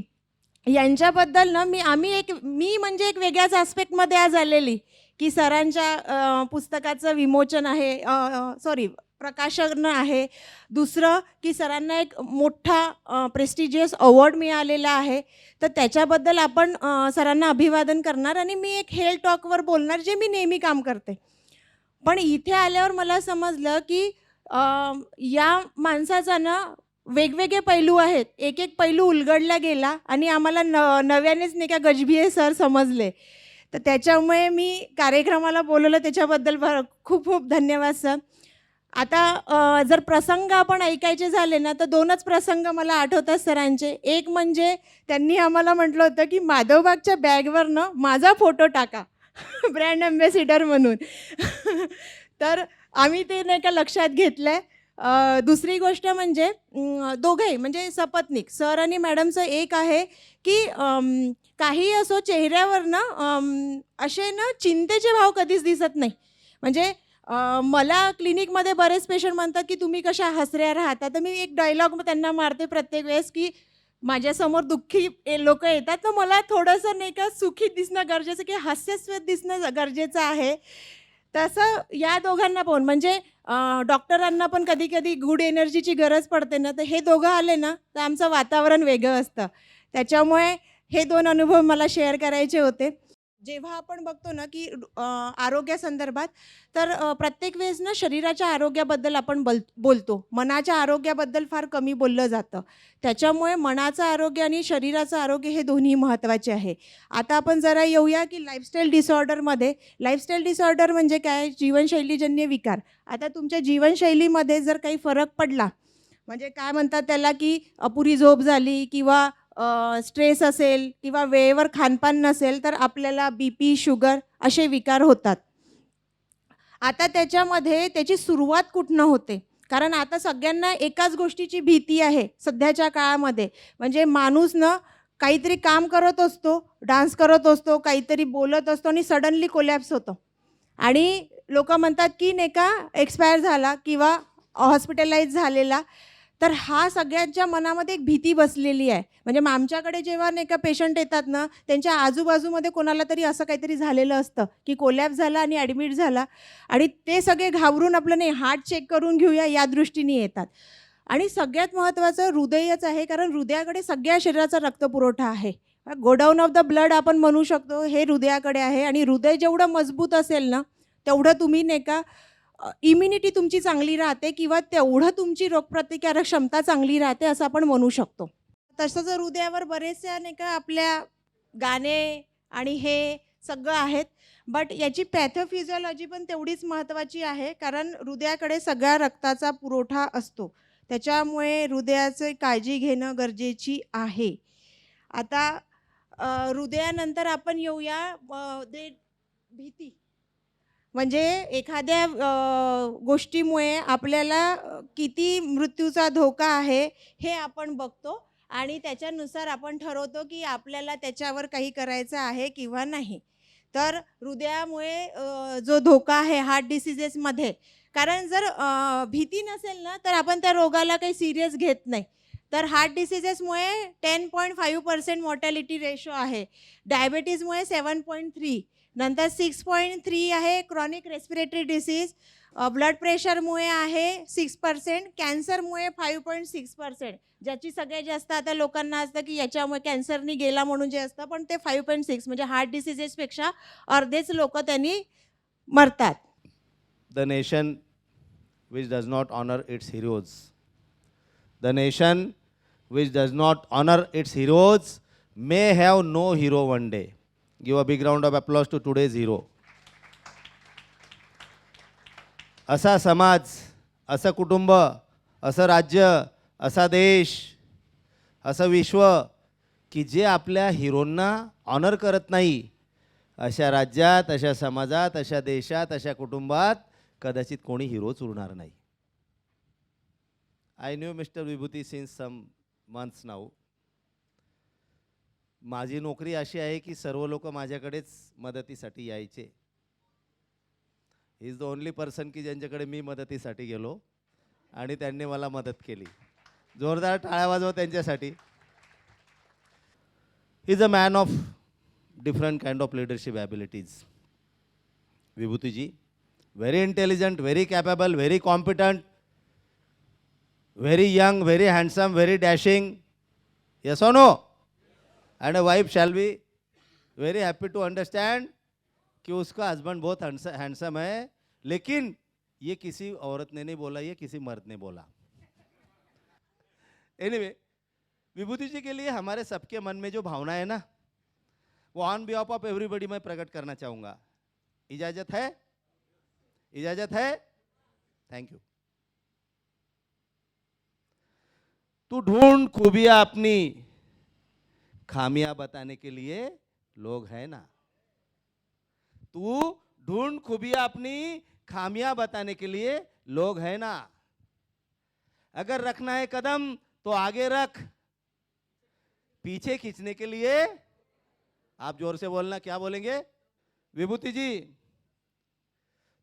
यांच्याबद्दल ना मी म्हणजे एक वेगळ्याच ॲस्पेक्टमध्ये आज आलेली की सरांच्या पुस्तकाचं विमोचन आहे प्रकाशन आहे. दुसरं की सरांना एक मोठा प्रेस्टिजियस अवॉर्ड मिळालेला आहे. तर त्याच्याबद्दल आपण सरांना अभिवादन करणार आणि मी एक हेल्थ टॉकवर बोलणार जे मी नेहमी काम करते. पण इथे आल्यावर मला समजलं की या माणसाचा ना वेगवेगळे पैलू आहेत. एक एक पैलू उलगडला गेला आणि आम्हाला नव्यानेच नाही का गजभिये सर समजले. तर त्याच्यामुळे मी कार्यक्रमाला बोलवलं त्याच्याबद्दल खूप खूप धन्यवाद सर. आता जर प्रसंग आपण ऐकायचे झाले ना तर 2च प्रसंग मला आठवतात सरांचे. एक म्हणजे त्यांनी आम्हाला म्हटलं होतं की माधवबागच्या बॅगवर ना माझा फोटो टाका ब्रँड ॲम्बॅसिडर म्हणून. तर आम्ही ते नाही का लक्षात घेतलं आहे. दुसरी गोष्ट म्हणजे दोघंही म्हणजे सपत्नीक सर आणि मॅडमचं एक आहे की काही असो चेहऱ्यावर ना असे ना चिंतेचे भाव कधीच दिसत नाही. म्हणजे मला क्लिनिकमध्ये बरेच पेशंट म्हणतात की तुम्ही कशा हसऱ्या राहता. तर मी एक डायलॉग त्यांना मारते प्रत्येक वेळेस की माझ्यासमोर दुःखी लोक येतात तर मला थोडंसं नाही का सुखी दिसणं गरजेचं की हास्यास्पद दिसणं गरजेचं आहे. तसं या दोघांना पण म्हणजे डॉक्टरांना पण कधी कधी गुड एनर्जीची गरज पडते ना तर हे दोघं आले ना तर आमचं वातावरण वेगळं असतं. त्याच्यामुळे हे 2 अनुभव मला शेअर करायचे होते. जेव्हा आपण बघतो ना की आरोग्यासंदर्भात तर प्रत्येक वेळेस ना शरीराच्या आरोग्याबद्दल आपण बोलतो. मनाच्या आरोग्याबद्दल फार कमी बोललं जातं. त्याच्यामुळे मनाचं आरोग्य आणि शरीराचं आरोग्य हे दोन्ही महत्त्वाचे आहे. आता आपण जरा येऊया की लाईफस्टाईल डिसऑर्डरमध्ये. लाईफस्टाईल डिसऑर्डर म्हणजे काय? जीवनशैलीजन्य विकार. आता तुमच्या जीवनशैलीमध्ये जर काही फरक पडला म्हणजे काय म्हणतात त्याला की अपुरी झोप झाली किंवा स्ट्रेस असेल किंवा वेळेवर खानपान नसेल तर आपल्याला BP शुगर असे विकार होतात. आता त्याच्यामध्ये त्याची सुरुवात कुठनं होते? कारण आता सगळ्यांना एकाच गोष्टीची भीती आहे सध्याच्या काळामध्ये. म्हणजे माणूस ना काहीतरी काम करत असतो, डान्स करत असतो, काहीतरी बोलत असतो आणि सडनली कोलॅप्स होतो आणि लोक म्हणतात की नाही का एक्सपायर झाला किंवा हॉस्पिटलाइज झालेला. तर हा सगळ्यांच्या मनामध्ये एक भीती बसलेली आहे. म्हणजे आमच्याकडे जेव्हा नाही का पेशंट येतात ना त्यांच्या आजूबाजूमध्ये कोणाला तरी असं काहीतरी झालेलं असतं की कोलॅप्स झाला आणि ॲडमिट झाला आणि ते सगळे घाबरून आपलं नाही हार्ट चेक करून घेऊया या दृष्टीने येतात. आणि सगळ्यात महत्त्वाचं हृदयच आहे कारण हृदयाकडे सगळ्या शरीराचा रक्तपुरवठा आहे. गोडाऊन ऑफ द ब्लड आपण म्हणू शकतो हे हृदयाकडे आहे. आणि हृदय जेवढं मजबूत असेल ना तेवढं तुम्ही नाही का इम्युनिटी तुमची चांगली राहते किंवा तेवढं तुमची रोगप्रतिकारक क्षमता चांगली राहते असं आपण म्हणू शकतो. तसंच हृदयावर बरेचसे नाही का आपल्या गाणे आणि हे सगळं आहेत. बट याची पॅथोफिजिओलॉजी पण तेवढीच महत्त्वाची आहे कारण हृदयाकडे सगळ्या रक्ताचा पुरवठा असतो. त्याच्यामुळे हृदयाची काळजी घेणं गरजेची आहे. आता हृदयानंतर आपण येऊया भीती. म्हणजे एखाद्या गोष्टीमुळे आपल्याला किती मृत्यूचा धोका आहे हे आपण बघतो आणि त्याच्यानुसार आपण ठरवतो की आपल्याला त्याच्यावर काही करायचं आहे किंवा नाही. तर हृदयामुळे जो धोका आहे हार्ट डिसिजेसमध्ये कारण जर भीती नसेल ना तर आपण त्या रोगाला काही सिरियस घेत नाही. तर हार्ट डिसिजेसमुळे 10.5% मॉर्टॅलिटी रेशो आहे. डायबिटीजमुळे 7.3 नंतर 6.3 आहे क्रॉनिक रेस्पिरेटरी डिसीज, ब्लड प्रेशरमुळे आहे 6%, कॅन्सरमुळे 5.6%, ज्याची सगळ्यात जास्त आता लोकांना असतं की याच्यामुळे कॅन्सरनी गेला म्हणून जे असतं, पण ते 5.6 म्हणजे हार्ट डिसिजेसपेक्षा अर्धेच लोक त्यांनी मरतात. The nation which does not honor its heroes. The nation which does not honor its heroes may have no hero one day. Give a big round of applause to today's hero. असा समाज, असं कुटुंब, असं राज्य, असा देश, असं विश्व की जे आपल्या हिरोंना ऑनर करत नाही, अशा राज्यात, अशा समाजात, अशा देशात, अशा कुटुंबात कदाचित कोणी हिरोच उरणार नाही. I knew mister Vibhuti since some months now. माझी नोकरी अशी आहे की सर्व लोक माझ्याकडेच मदतीसाठी यायचे. He is the only person की ज्यांच्याकडे मी मदतीसाठी गेलो आणि त्यांनी मला मदत केली. जोरदार टाळ्या वाजवा त्यांच्यासाठी. He is a man of different kind of leadership abilities. Vibhuti ji, very intelligent, very capable, very competent, very young, very handsome, very dashing. Yes or no? And a wife shall be very happy to understand कि उसका husband बहुत handsome है, लेकिन ये किसी औरत ने नहीं बोला, ये किसी मर्द ने बोला. Anyway, विभूति जी के लिए हमारे सबके मन में जो भावना है ना, वो ऑन बिहाफ ऑफ एवरीबडी मैं प्रकट करना चाहूँगा. इजाज़त है? इजाज़त है? Thank you. तू ढूंढ खूबियाँ अपनी, खामियां बताने के लिए लोग हैं ना. तू ढूंढ खूबियाँ अपनी, खामियां बताने के लिए लोग हैं ना. अगर रखना है कदम तो आगे रख, पीछे खींचने के लिए. आप जोर से बोलना, क्या बोलेंगे? विभूति जी,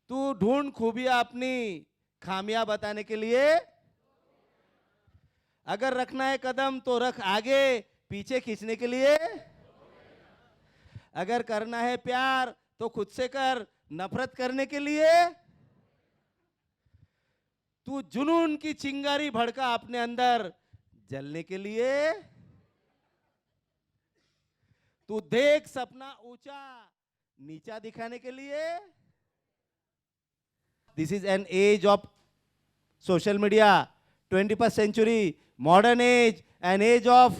तू ढूंढ खूबियां अपनी, खामियां बताने के लिए. अगर रखना है कदम तो रख आगे, पीछे खींचने के लिए. अगर करना है प्यार तो खुद से कर, नफरत करने के लिए. तू जुनून की चिंगारी भड़का अपने अंदर, जलने के लिए. तू देख सपना ऊंचा, नीचा दिखाने के लिए. This is an age of social media, 21st century, modern age, an age of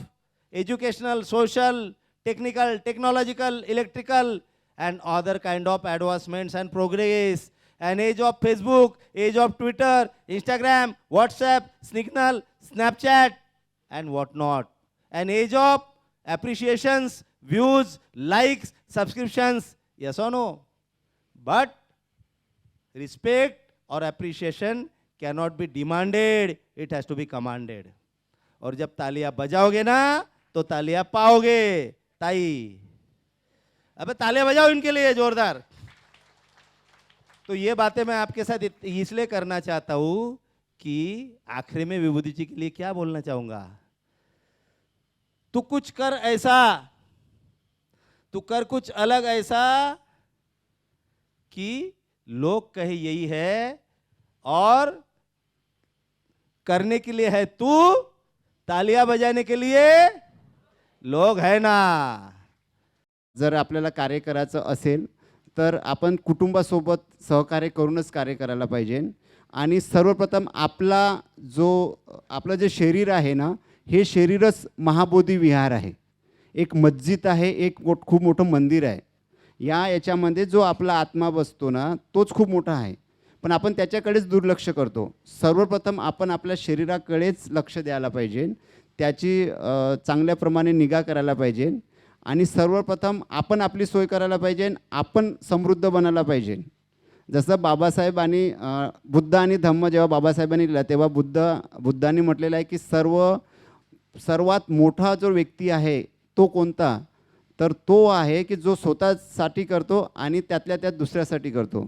educational, social, technical, technological, electrical and other kind of advancements and progress. An age of Facebook, age of Twitter, Instagram, WhatsApp, Signal, Snapchat and whatnot. An age of appreciations, views, likes, subscriptions, yes or no? But respect or appreciation cannot be demanded, it has to be commanded. और जब तालियां बजाओगे ना तो तालियां पाओगे. ताई, अबे तालियां बजाओ इनके लिए जोरदार. तो ये बातें मैं आपके साथ इसलिए करना चाहता हूं कि आखिरी में विभूति जी के लिए क्या बोलना चाहूंगा. तू कुछ कर ऐसा, तू कर कुछ अलग ऐसा कि लोग कहे यही है, और करने के लिए है तू, तालियां बजाने के लिए लोग है ना. जर आपल्याला कार्य करायचं असेल तर आपण कुटुंबासोबत सहकार्य करूनच कार्य करायला पाहिजे. आणि सर्वप्रथम आपलं जे शरीर आहे ना, हे शरीरच महाबोधी विहार आहे, एक मस्जिद आहे, एक खूप मोठं मंदिर आहे. याच्यामध्ये जो आपला आत्मा बसतो ना, तोच खूप मोठा आहे, पण आपण त्याच्याकडेच दुर्लक्ष करतो. सर्वप्रथम आपण आपल्या शरीराकडेच लक्ष द्यायला पाहिजे, त्याची चांगल्याप्रमाणे निगा करायला पाहिजे. आणि सर्वप्रथम आपण आपली सोय करायला पाहिजे, आपण समृद्ध बनायला पाहिजे. जसं बाबासाहेबांनी बुद्ध आणि धम्म जेव्हा बाबासाहेबांनी लिहिला तेव्हा बुद्धांनी म्हटलेलं आहे की सर्वात मोठा जो व्यक्ती आहे तो कोणता, तर तो आहे की जो स्वतःसाठी करतो आणि त्यातल्या त्यात दुसऱ्यासाठी करतो.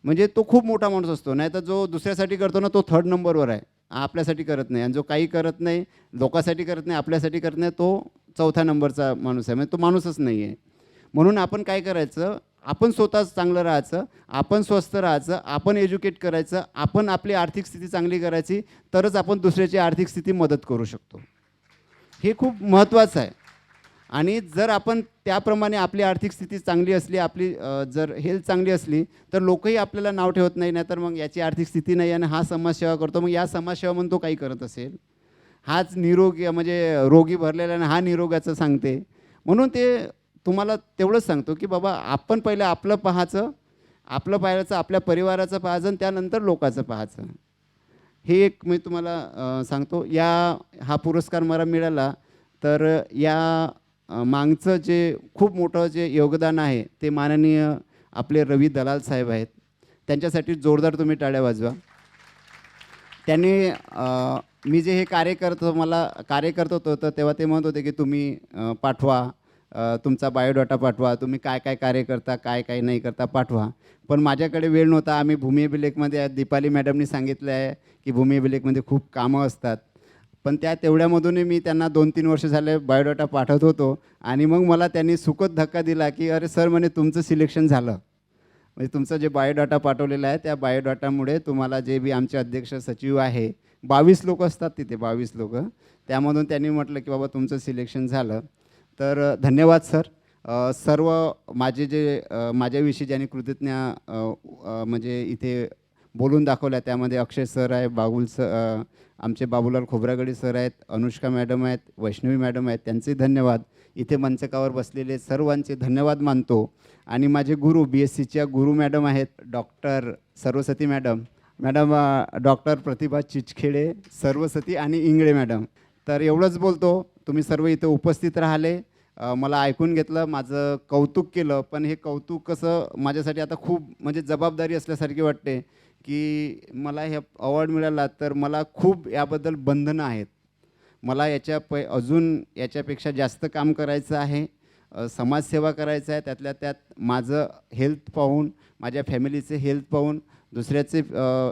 म्हणजे तो खूप मोठा माणूस असतो. नाही तर जो दुसऱ्यासाठी करतो ना, तो 3rd नंबरवर आहे, आपल्यासाठी करत नाही. आणि जो काही करत नाही, लोकांसाठी करत नाही, आपल्यासाठी करत नाही, तो 4थ्या नंबरचा माणूस आहे. म्हणजे तो माणूसच नाही आहे. म्हणून आपण काय करायचं, आपण स्वतः चांगलं राहायचं, आपण स्वस्थ राहायचं, आपण एज्युकेट करायचं, आपण आपली आर्थिक स्थिती चांगली करायची, तरच आपण दुसऱ्याची आर्थिक स्थिती मदत करू शकतो. हे खूप महत्त्वाचं आहे. आणि जर आपण त्याप्रमाणे आपली आर्थिक स्थिती चांगली असली, आपली जर हेल्थ चांगली असली, तर लोकही आपल्याला नाव ठेवत नाही. नाही तर मग याची आर्थिक स्थिती नाही आणि हा समाजसेवा करतो, मग या समाजसेवा म्हणून तो काही करत असेल, हाच निरोगी म्हणजे रोगी भरलेला आणि हा निरोगाचं सांगते. म्हणून ते तुम्हाला तेवढंच सांगतो की बाबा आपण पहिलं आपलं पाहायचं, आपलं पाहायचं, आपल्या परिवाराचं पाहायचं आणि त्यानंतर लोकांचं पाहायचं. हे एक मी तुम्हाला सांगतो. हा पुरस्कार मला मिळाला तर या मागचं जे खूप मोठं जे योगदान आहे ते माननीय आपले रवी दलाल साहेब आहेत. त्यांच्यासाठी जोरदार तुम्ही टाळ्या वाजवा. त्यांनी मी जे हे कार्य करत होतो तर तेव्हा ते म्हणत होते की तुम्ही पाठवा, तुमचा बायोडाटा पाठवा, तुम्ही काय काय कार्य करता, काय काय नाही करता पाठवा. पण माझ्याकडे वेळ नव्हता. आम्ही भूमी अभिलेखमध्ये दीपाली मॅडमनी सांगितलं आहे की भूमी अभिलेखमध्ये खूप कामं असतात. पण तेवढ्यामधूनही मी त्यांना 2-3 वर्ष झाले बायोडाटा पाठवत होतो आणि मग मला त्यांनी सुखद धक्का दिला की अरे सर म्हणे तुमचं सिलेक्शन झालं. म्हणजे तुमचं जे बायोडाटा पाठवलेला आहे त्या बायोडाटामुळे तुम्हाला जे बी आमचे अध्यक्ष सचिव आहे 22 लोक असतात तिथे, 22 लोक, त्यामधून त्यांनी म्हटलं की बाबा तुमचं सिलेक्शन झालं. तर धन्यवाद सर. सर्व माझ्याविषयी ज्यांनी कृतज्ञ म्हणजे इथे बोलून दाखवल्या त्यामध्ये अक्षय सर आहे, आमचे बाबूलाल खोब्रागडे सर आहेत, अनुष्का मॅडम आहेत, वैष्णवी मॅडम आहेत, त्यांचे धन्यवाद. इथे मंचकावर बसलेले सर्वांचे धन्यवाद मानतो. आणि माझे गुरु BSCच्या गुरु मॅडम आहेत डॉक्टर सरस्वती मॅडम, डॉक्टर प्रतिभा चिचखेडे, सरस्वती आणि इंगळे मॅडम. तर एवढंच बोलतो. तुम्ही सर्व इथे उपस्थित राहिले, मला ऐकून घेतलं, माझं कौतुक केलं. पण हे कौतुक कसं माझ्यासाठी आता खूप म्हणजे जबाबदारी असल्यासारखी वाटते की मला हे अवॉर्ड मिळाला तर मला खूप याबद्दल बंधनं आहेत. मला अजून याच्यापेक्षा जास्त काम करायचं आहे, समाजसेवा करायचं आहे. त्यातल्या त्यात माझं हेल्थ पाहून, माझ्या फॅमिलीचे हेल्थ पाहून, दुसऱ्याचे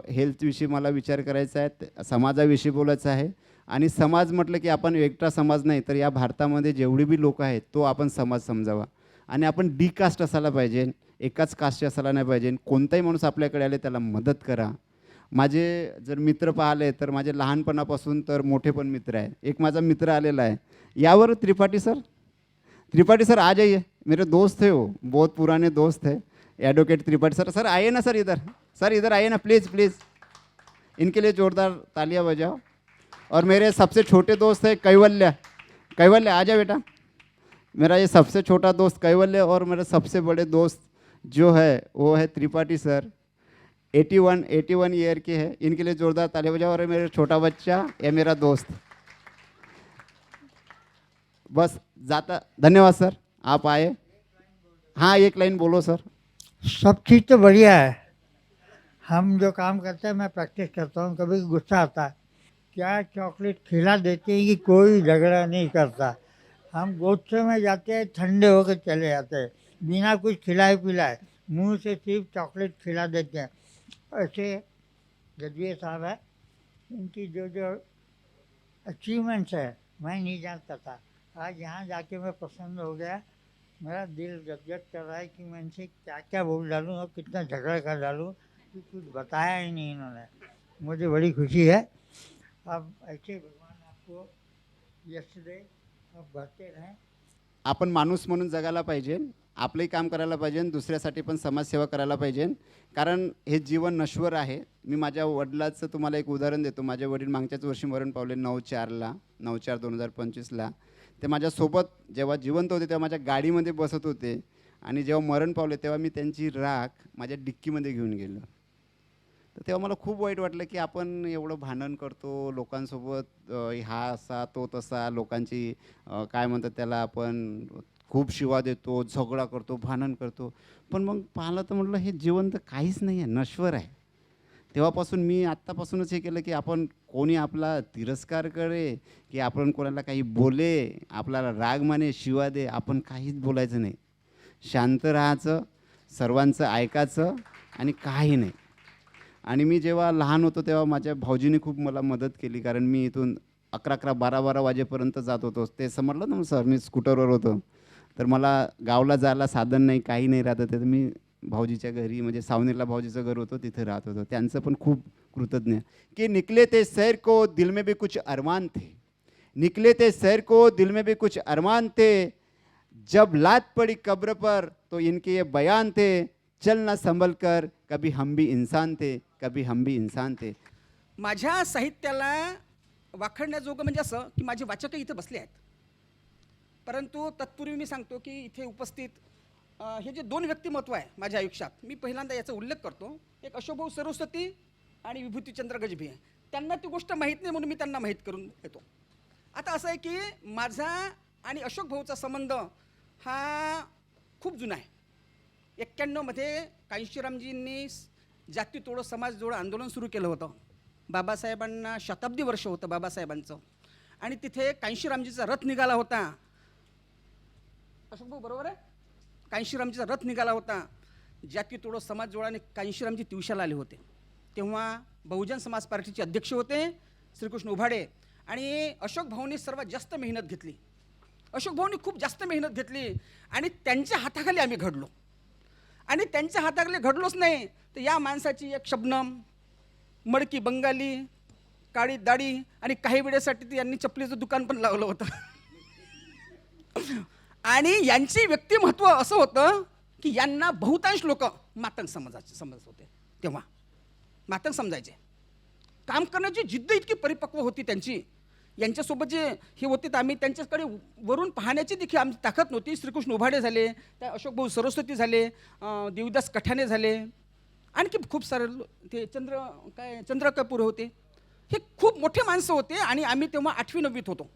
हेल्थविषयी मला विचार करायचा आहे, समाजाविषयी बोलायचं आहे. आणि समाज म्हटलं की आपण एकटा समाज नाही, तर या भारतामध्ये जेवढे बी लोक आहेत तो आपण समाज समजावा. आणि आपण डी कास्ट असायला पाहिजे, एकाच कास्टचे असायला नाही पाहिजे. कोणताही माणूस आपल्याकडे आले त्याला मदत करा. माझे जर मित्र पाहिले तर माझे लहानपणापासून तर मोठे पण मित्र आहे. एक माझा मित्र आलेला आहे यावर, त्रिपाठी सर आ जाइए, मेरे दोस्त है वो, बहुत पुराने दोस्त है, एडवोकेट त्रिपाठी सर. सर आइए ना सर, इधर आइए ना प्लीज़. इनके लिए जोरदार तालियां बजाओ. और मेरे सबसे छोटे दोस्त है कैवल्य, आ जा बेटा. मेरा ये सबसे छोटा दोस्त कैवल्य और मेरे सबसे बड़े दोस्त जो है वो है त्रिपाठी सर. 81 ईयर के हैं. इनके लिए जोरदार तालियां बजाओ. और मेरा छोटा बच्चा ये मेरा दोस्त. बस जाता. धन्यवाद सर, आप आए. हाँ एक लाइन बोलो सर. सब चीज़ तो बढ़िया है. हम जो काम करते हैं, मैं प्रैक्टिस करता हूँ, कभी गुस्सा आता है, क्या चॉकलेट खिला देते हैं कि कोई झगड़ा नहीं करता. हम गोत्से में जाते हैं, ठंडे होकर चले जाते हैं, बिना कुछ खिलाए पिलाए, मुंह से सिर्फ चॉकलेट खिला देते हैं. ऐसे गजबीर साहब है, इनकी जो जो अचीवमेंट्स है मैं नहीं जानता था. आज यहाँ जाके मैं प्रसन्न हो गया. मेरा दिल गदगद कर रहा है कि मैं इनसे क्या क्या बोल डालूँ और कितना झगड़ा कर डालूँ, कि कुछ बताया ही नहीं इन्होंने. मुझे बड़ी खुशी है. अब ऐसे भगवान आपको यश दे, अब बढ़ते रहें. आपण माणूस म्हणून जगायला पाहिजे, आपलंही काम करायला पाहिजे, दुसऱ्यासाठी पण समाजसेवा करायला पाहिजे. कारण हे जीवन नश्वर आहे. मी माझ्या वडिलाचं तुम्हाला एक उदाहरण देतो. माझे वडील मागच्याच वर्षी मरण पावले 9/4/2025. ते माझ्यासोबत जेव्हा जिवंत होते तेव्हा माझ्या गाडीमध्ये बसत होते आणि जेव्हा मरण पावले तेव्हा मी त्यांची राख माझ्या डिक्कीमध्ये घेऊन गेलो. तर तेव्हा मला खूप वाईट वाटलं की आपण एवढं भांडण करतो लोकांसोबत, हा असा तो तसा, लोकांची काय म्हणतात त्याला, आपण खूप शिवा देतो, झगडा करतो, भांडण करतो. पण मग पाहिलं तर म्हटलं हे जीवन तर काहीच नाही आहे, नश्वर आहे. तेव्हापासून मी आत्तापासूनच हे केलं की आपण कोणी आपला तिरस्कार करे, की आपण कोणाला काही बोले, आपल्याला राग माने, शिवा दे, आपण काहीच बोलायचं नाही. शांत राहायचं, सर्वांचं ऐकायचं आणि काही नाही. आणि मी जेव्हा लहान होतो तेव्हा माझ्या भाऊजीने खूप मला मदत केली. कारण मी इथून 11-12 वाजेपर्यंत जात होतो. ते समजलं ना सर, मी स्कूटरवर होतो. तर मला गावाला जायला साधन नाही, काही नाही राहत होतं. तर मी भाऊजीच्या घरी, म्हणजे सावनेरला भाऊजीचं घर होतं, तिथे राहत होतो. त्यांचं पण खूप कृतज्ञ की निकले थे शहर को दिल में भी कुछ अरमान थे, निकले थे शहर को दिल में भी कुछ अरमान थे, जब लात पड़ी कब्र पर तो इनके ये बयान थे, चलना संभल कर कभी हम भी इंसान थे, कभी हम भी इंसान थे. माझ्या साहित्याला वाखडण्याजोगं म्हणजे असं की माझे वाचकही इथे बसले आहेत, परंतु तत्पूर्वी मी सांगतो की इथे उपस्थित हे जे दोन व्यक्तिमत्व आहे माझ्या आयुष्यात, मी पहिल्यांदा याचा उल्लेख करतो. एक अशोकभाऊ सरस्वती आणि विभूतीचंद्र गजभिये. त्यांना ती गोष्ट माहीत नाही म्हणून मी त्यांना माहीत करून देतो. आता असं आहे की माझा आणि अशोक भाऊचा संबंध हा खूप जुना आहे. 91मध्ये कांशीरामजींनी जाती तोडो समाज जोडो आंदोलन सुरू केलं होतं. बाबासाहेबांना शताब्दी वर्ष होतं बाबासाहेबांचं, आणि तिथे कांशीरामजीचा रथ निघाला होता. अशोक भाऊ बरोबर आहे? कांशीरामजीचा रथ निघाला होता. जाती तोडो समाज जोडो आणि कांशीरामजी तिवशाला आले होते. तेव्हा बहुजन समाज पार्टीचे अध्यक्ष होते श्रीकृष्ण उभाडे, आणि अशोक भाऊंनी सर्वात जास्त मेहनत घेतली. अशोक भाऊंनी खूप जास्त मेहनत घेतली आणि त्यांच्या हाताखाली आम्ही घडलो. आणि त्यांच्या हाताखाली घडलोच नाही तर या माणसाची एक शबनम, मडकी बंगाली, काळी दाढी आणि काही वेळेसाठी यांनी चपलीचं दुकान पण लावलं होतं. आणि यांची व्यक्तिमत्व असं होतं की यांना बहुतांश लोक मातंग समजत होते. तेव्हा मातंग समजायचे. काम करण्याची जिद्द इतकी परिपक्व होती त्यांची. यांच्यासोबत जे हे होते तर आम्ही त्यांच्याकडे वरून पाहण्याची देखील आमची ताकद नव्हती. श्रीकृष्ण उभाडे झाले, त्या अशोकभाऊ सरस्वती झाले, देवदास कठाणे झाले, आणखी खूप सारे ते चंद्र कपूर होते. हे खूप मोठे माणसं होते. आणि आम्ही तेव्हा 8वी 9वीत होतो.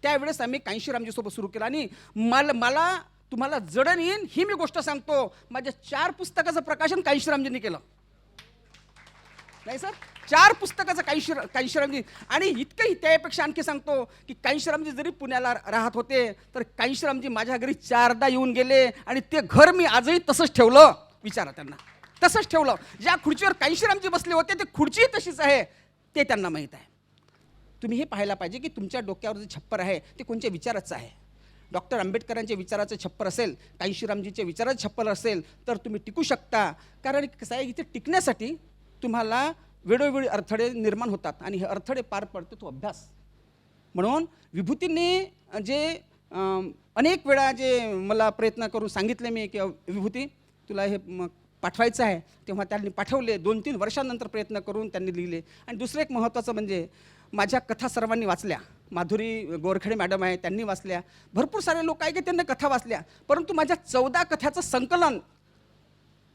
त्यावेळेस आम्ही कांशीरामजीसोबत सुरू केलं. आणि मला तुम्हाला जडण येईन ही मी गोष्ट सांगतो, माझ्या 4 पुस्तकाचं प्रकाशन कांशीरामजींनी केलं. नाही सर, 4 पुस्तकाचं कांशीरामजी. आणि इतकंही त्यापेक्षा आणखी सांगतो की कांशीरामजी जरी पुण्याला राहत होते तर कांशीरामजी माझ्या घरी 4दा येऊन गेले, आणि ते घर मी आजही तसंच ठेवलं. विचारा त्यांना, तसंच ठेवलं. ज्या खुर्चीवर कांशीरामजी बसले होते ते खुर्ची तशीच आहे, ते त्यांना माहीत आहे. तुम्ही हे पाहायला पाहिजे की तुमच्या डोक्यावर जे छप्पर आहे ते कोणत्या विचाराचं आहे. डॉक्टर आंबेडकरांच्या विचाराचं छप्पर असेल, कांशीरामजीच्या विचाराचं छप्पर असेल तर तुम्ही टिकू शकता. कारण कसं आहे, इथे टिकण्यासाठी तुम्हाला वेळोवेळी अडथळे निर्माण होतात, आणि हे अडथळे पार पडतो तो अभ्यास. म्हणून विभूतींनी जे अनेक वेळा जे मला प्रयत्न करून सांगितले मी की विभूती तुला हे पाठवायचं आहे, तेव्हा त्यांनी पाठवले. 2-3 वर्षांनंतर प्रयत्न करून त्यांनी लिहिले. आणि दुसरं एक महत्त्वाचं म्हणजे माझ्या कथा सर्वांनी वाचल्या. माधुरी गोरखेडे मॅडम आहे, त्यांनी वाचल्या. भरपूर सारे लोक आहे की त्यांनी कथा वाचल्या, परंतु माझ्या 14 कथाचं संकलन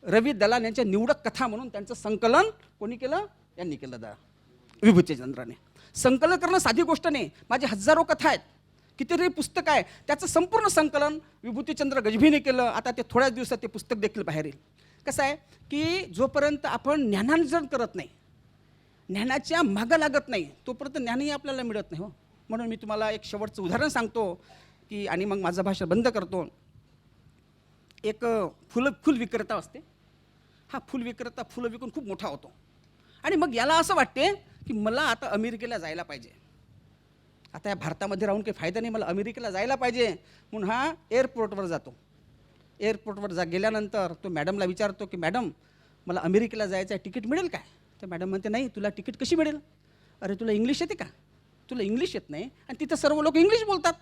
रवी दलाल यांच्या निवडक कथा म्हणून त्यांचं संकलन कोणी केलं? यांनी केलं, विभूतीचंद्राने. संकलन करणं साधी गोष्ट नाही. माझे हजारो कथा आहेत, कितीतरी पुस्तक आहे, त्याचं संपूर्ण संकलन विभूतीचंद्र गजभिने केलं. आता ते थोड्याच दिवसात ते पुस्तक देखील बाहेर येईल. कसं आहे की जोपर्यंत आपण ज्ञानार्जन करत नाही, ज्ञानाच्या मागं लागत नाही, तोपर्यंत ज्ञानही आपल्याला मिळत नाही. हो, म्हणून मी तुम्हाला एक शेवटचं उदाहरण सांगतो की, आणि मग माझं भाषण बंद करतो. एक फुल विक्रेता असते. हा फुल विक्रेता फुलं विकून खूप मोठा होतो, आणि मग याला असं वाटते की मला आता अमेरिकेला जायला पाहिजे. आता या भारतामध्ये राहून काही फायदा नाही, मला अमेरिकेला जायला पाहिजे. म्हणून हा एअरपोर्टवर जातो. एअरपोर्टवर गेल्यानंतर तो मॅडमला विचारतो की मॅडम मला अमेरिकेला जायचं आहे, तिकीट मिळेल काय? तर मॅडम म्हणते नाही, तुला तिकीट कशी मिळेल? अरे तुला इंग्लिश येते का? तुला इंग्लिश येत नाही, आणि तिथं सर्व लोक इंग्लिश बोलतात,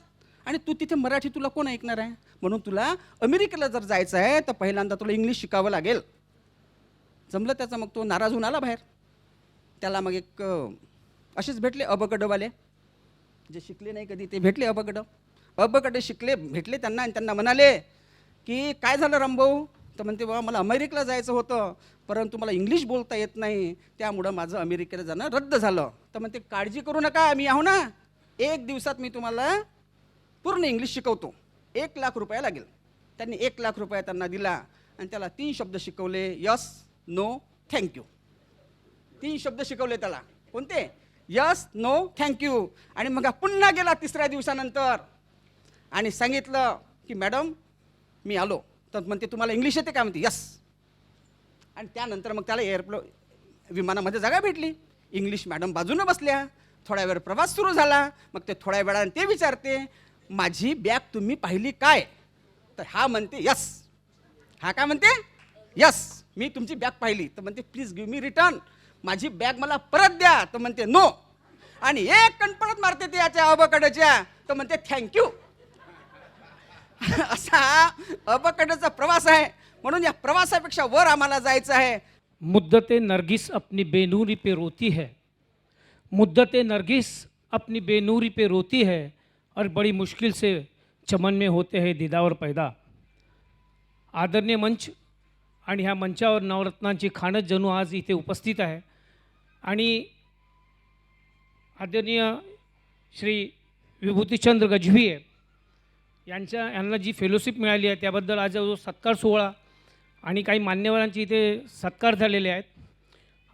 आणि तू तिथे मराठी तुला कोण ऐकणार आहे? म्हणून तुला अमेरिकेला जर जायचं आहे तर पहिल्यांदा तुला इंग्लिश शिकावं लागेल. जमलं त्याचं. मग तो नाराज होऊन आला बाहेर. त्याला मग एक असेच भेटले अबगडवाले, जे शिकले नाही कधी ते भेटले अबगडे शिकले, भेटले त्यांना, आणि त्यांना म्हणाले की काय झालं रामभाऊ? तर म्हणते बाबा मला अमेरिकेला जायचं होतं, परंतु मला इंग्लिश बोलता येत नाही, त्यामुळं माझं अमेरिकेला जाणं रद्द झालं. तर म्हणते काळजी करू नका, मी आहो ना, 1 दिवसात मी तुम्हाला पूर्ण इंग्लिश शिकवतो, 1 लाख रुपया लागेल. त्यांनी 1 लाख रुपया त्यांना दिला, आणि त्याला 3 शब्द शिकवले, यस, नो, थँक्यू. 3 शब्द शिकवले त्याला. कोणते? Yes, no, thank you. आणि मग पुन्हा गेला 3ऱ्या दिवसानंतर, आणि सांगितलं की मॅडम मी आलो. तर म्हणते तुम्हाला इंग्लिश येते का? म्हणते यस. आणि त्यानंतर मग त्याला विमानामध्ये जागा भेटली. इंग्लिश मॅडम बाजूनं बसल्या. थोड्या वेळ प्रवास सुरू झाला. मग ते थोड्या वेळाने ते विचारते माझी बॅग तुम्ही पाहिली काय? तर हा म्हणते यस. हा काय म्हणते? यस. मी तुमची बॅग पाहिली तर म्हणते प्लीज गिव्ह मी रिटर्न, माझी बॅग मला परत द्या, तर म्हणते नो. आणि एक कण परत मारते ते याच्या अबकडेच्या, तर म्हणते थँक्यू. असा अबकडेचा प्रवास आहे. म्हणून या प्रवासापेक्षा वर आम्हाला जायचं आहे. मुद्दत नरगिस अपनी बेनूरी पे रोती है, मुद्दत नरगिस अपनी बेनूरी पे रोती है, और बड़ी मुश्किल से चमन में होते हैं दीदावर पैदा. आदरणीय मंच आणि ह्या मंचावर नवरत्नांची खाणच जणू आज इथे उपस्थित आहे. आणि आदरणीय श्री विभूतिचंद्र गजभिये यांना जी फेलोशिप मिळाली आहे त्याबद्दल आज जो सत्कार सोहळा आणि काही मान्यवरांची इथे सत्कार झालेले आहेत.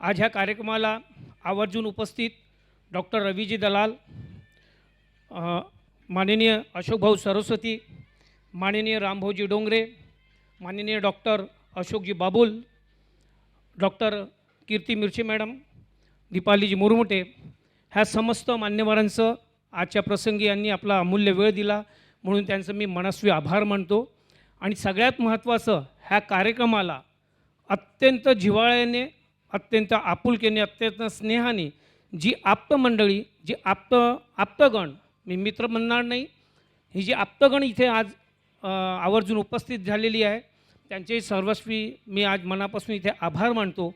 आज ह्या कार्यक्रमाला आवर्जून उपस्थित डॉक्टर रवीजी दलाल, माननीय अशोकभाऊ सरस्वती, माननीय रामभाऊजी डोंगरे, माननीय डॉक्टर अशोकजी बाबुल, डॉक्टर कीर्ती मिरचे मॅडम, दीपालीजी मुरमुटे, ह्या समस्त मान्यवरांचं आजच्या प्रसंगी यांनी आपला अमूल्य वेळ दिला म्हणून त्यांचं मी मनस्वी आभार मानतो. आणि सगळ्यात महत्त्वाचं, ह्या कार्यक्रमाला अत्यंत जिव्हाळ्याने, अत्यंत आपुलकीने, अत्यंत स्नेहाने जी आप्तमंडळी, जी आप्तगण, मी मित्र म्हणणार नाही, ही जी आप्तगण इथे आज आवर्जून उपस्थित झालेली आहे, त्यांचे सर्वस्वी मी आज मनापासून इथे आभार मानतो.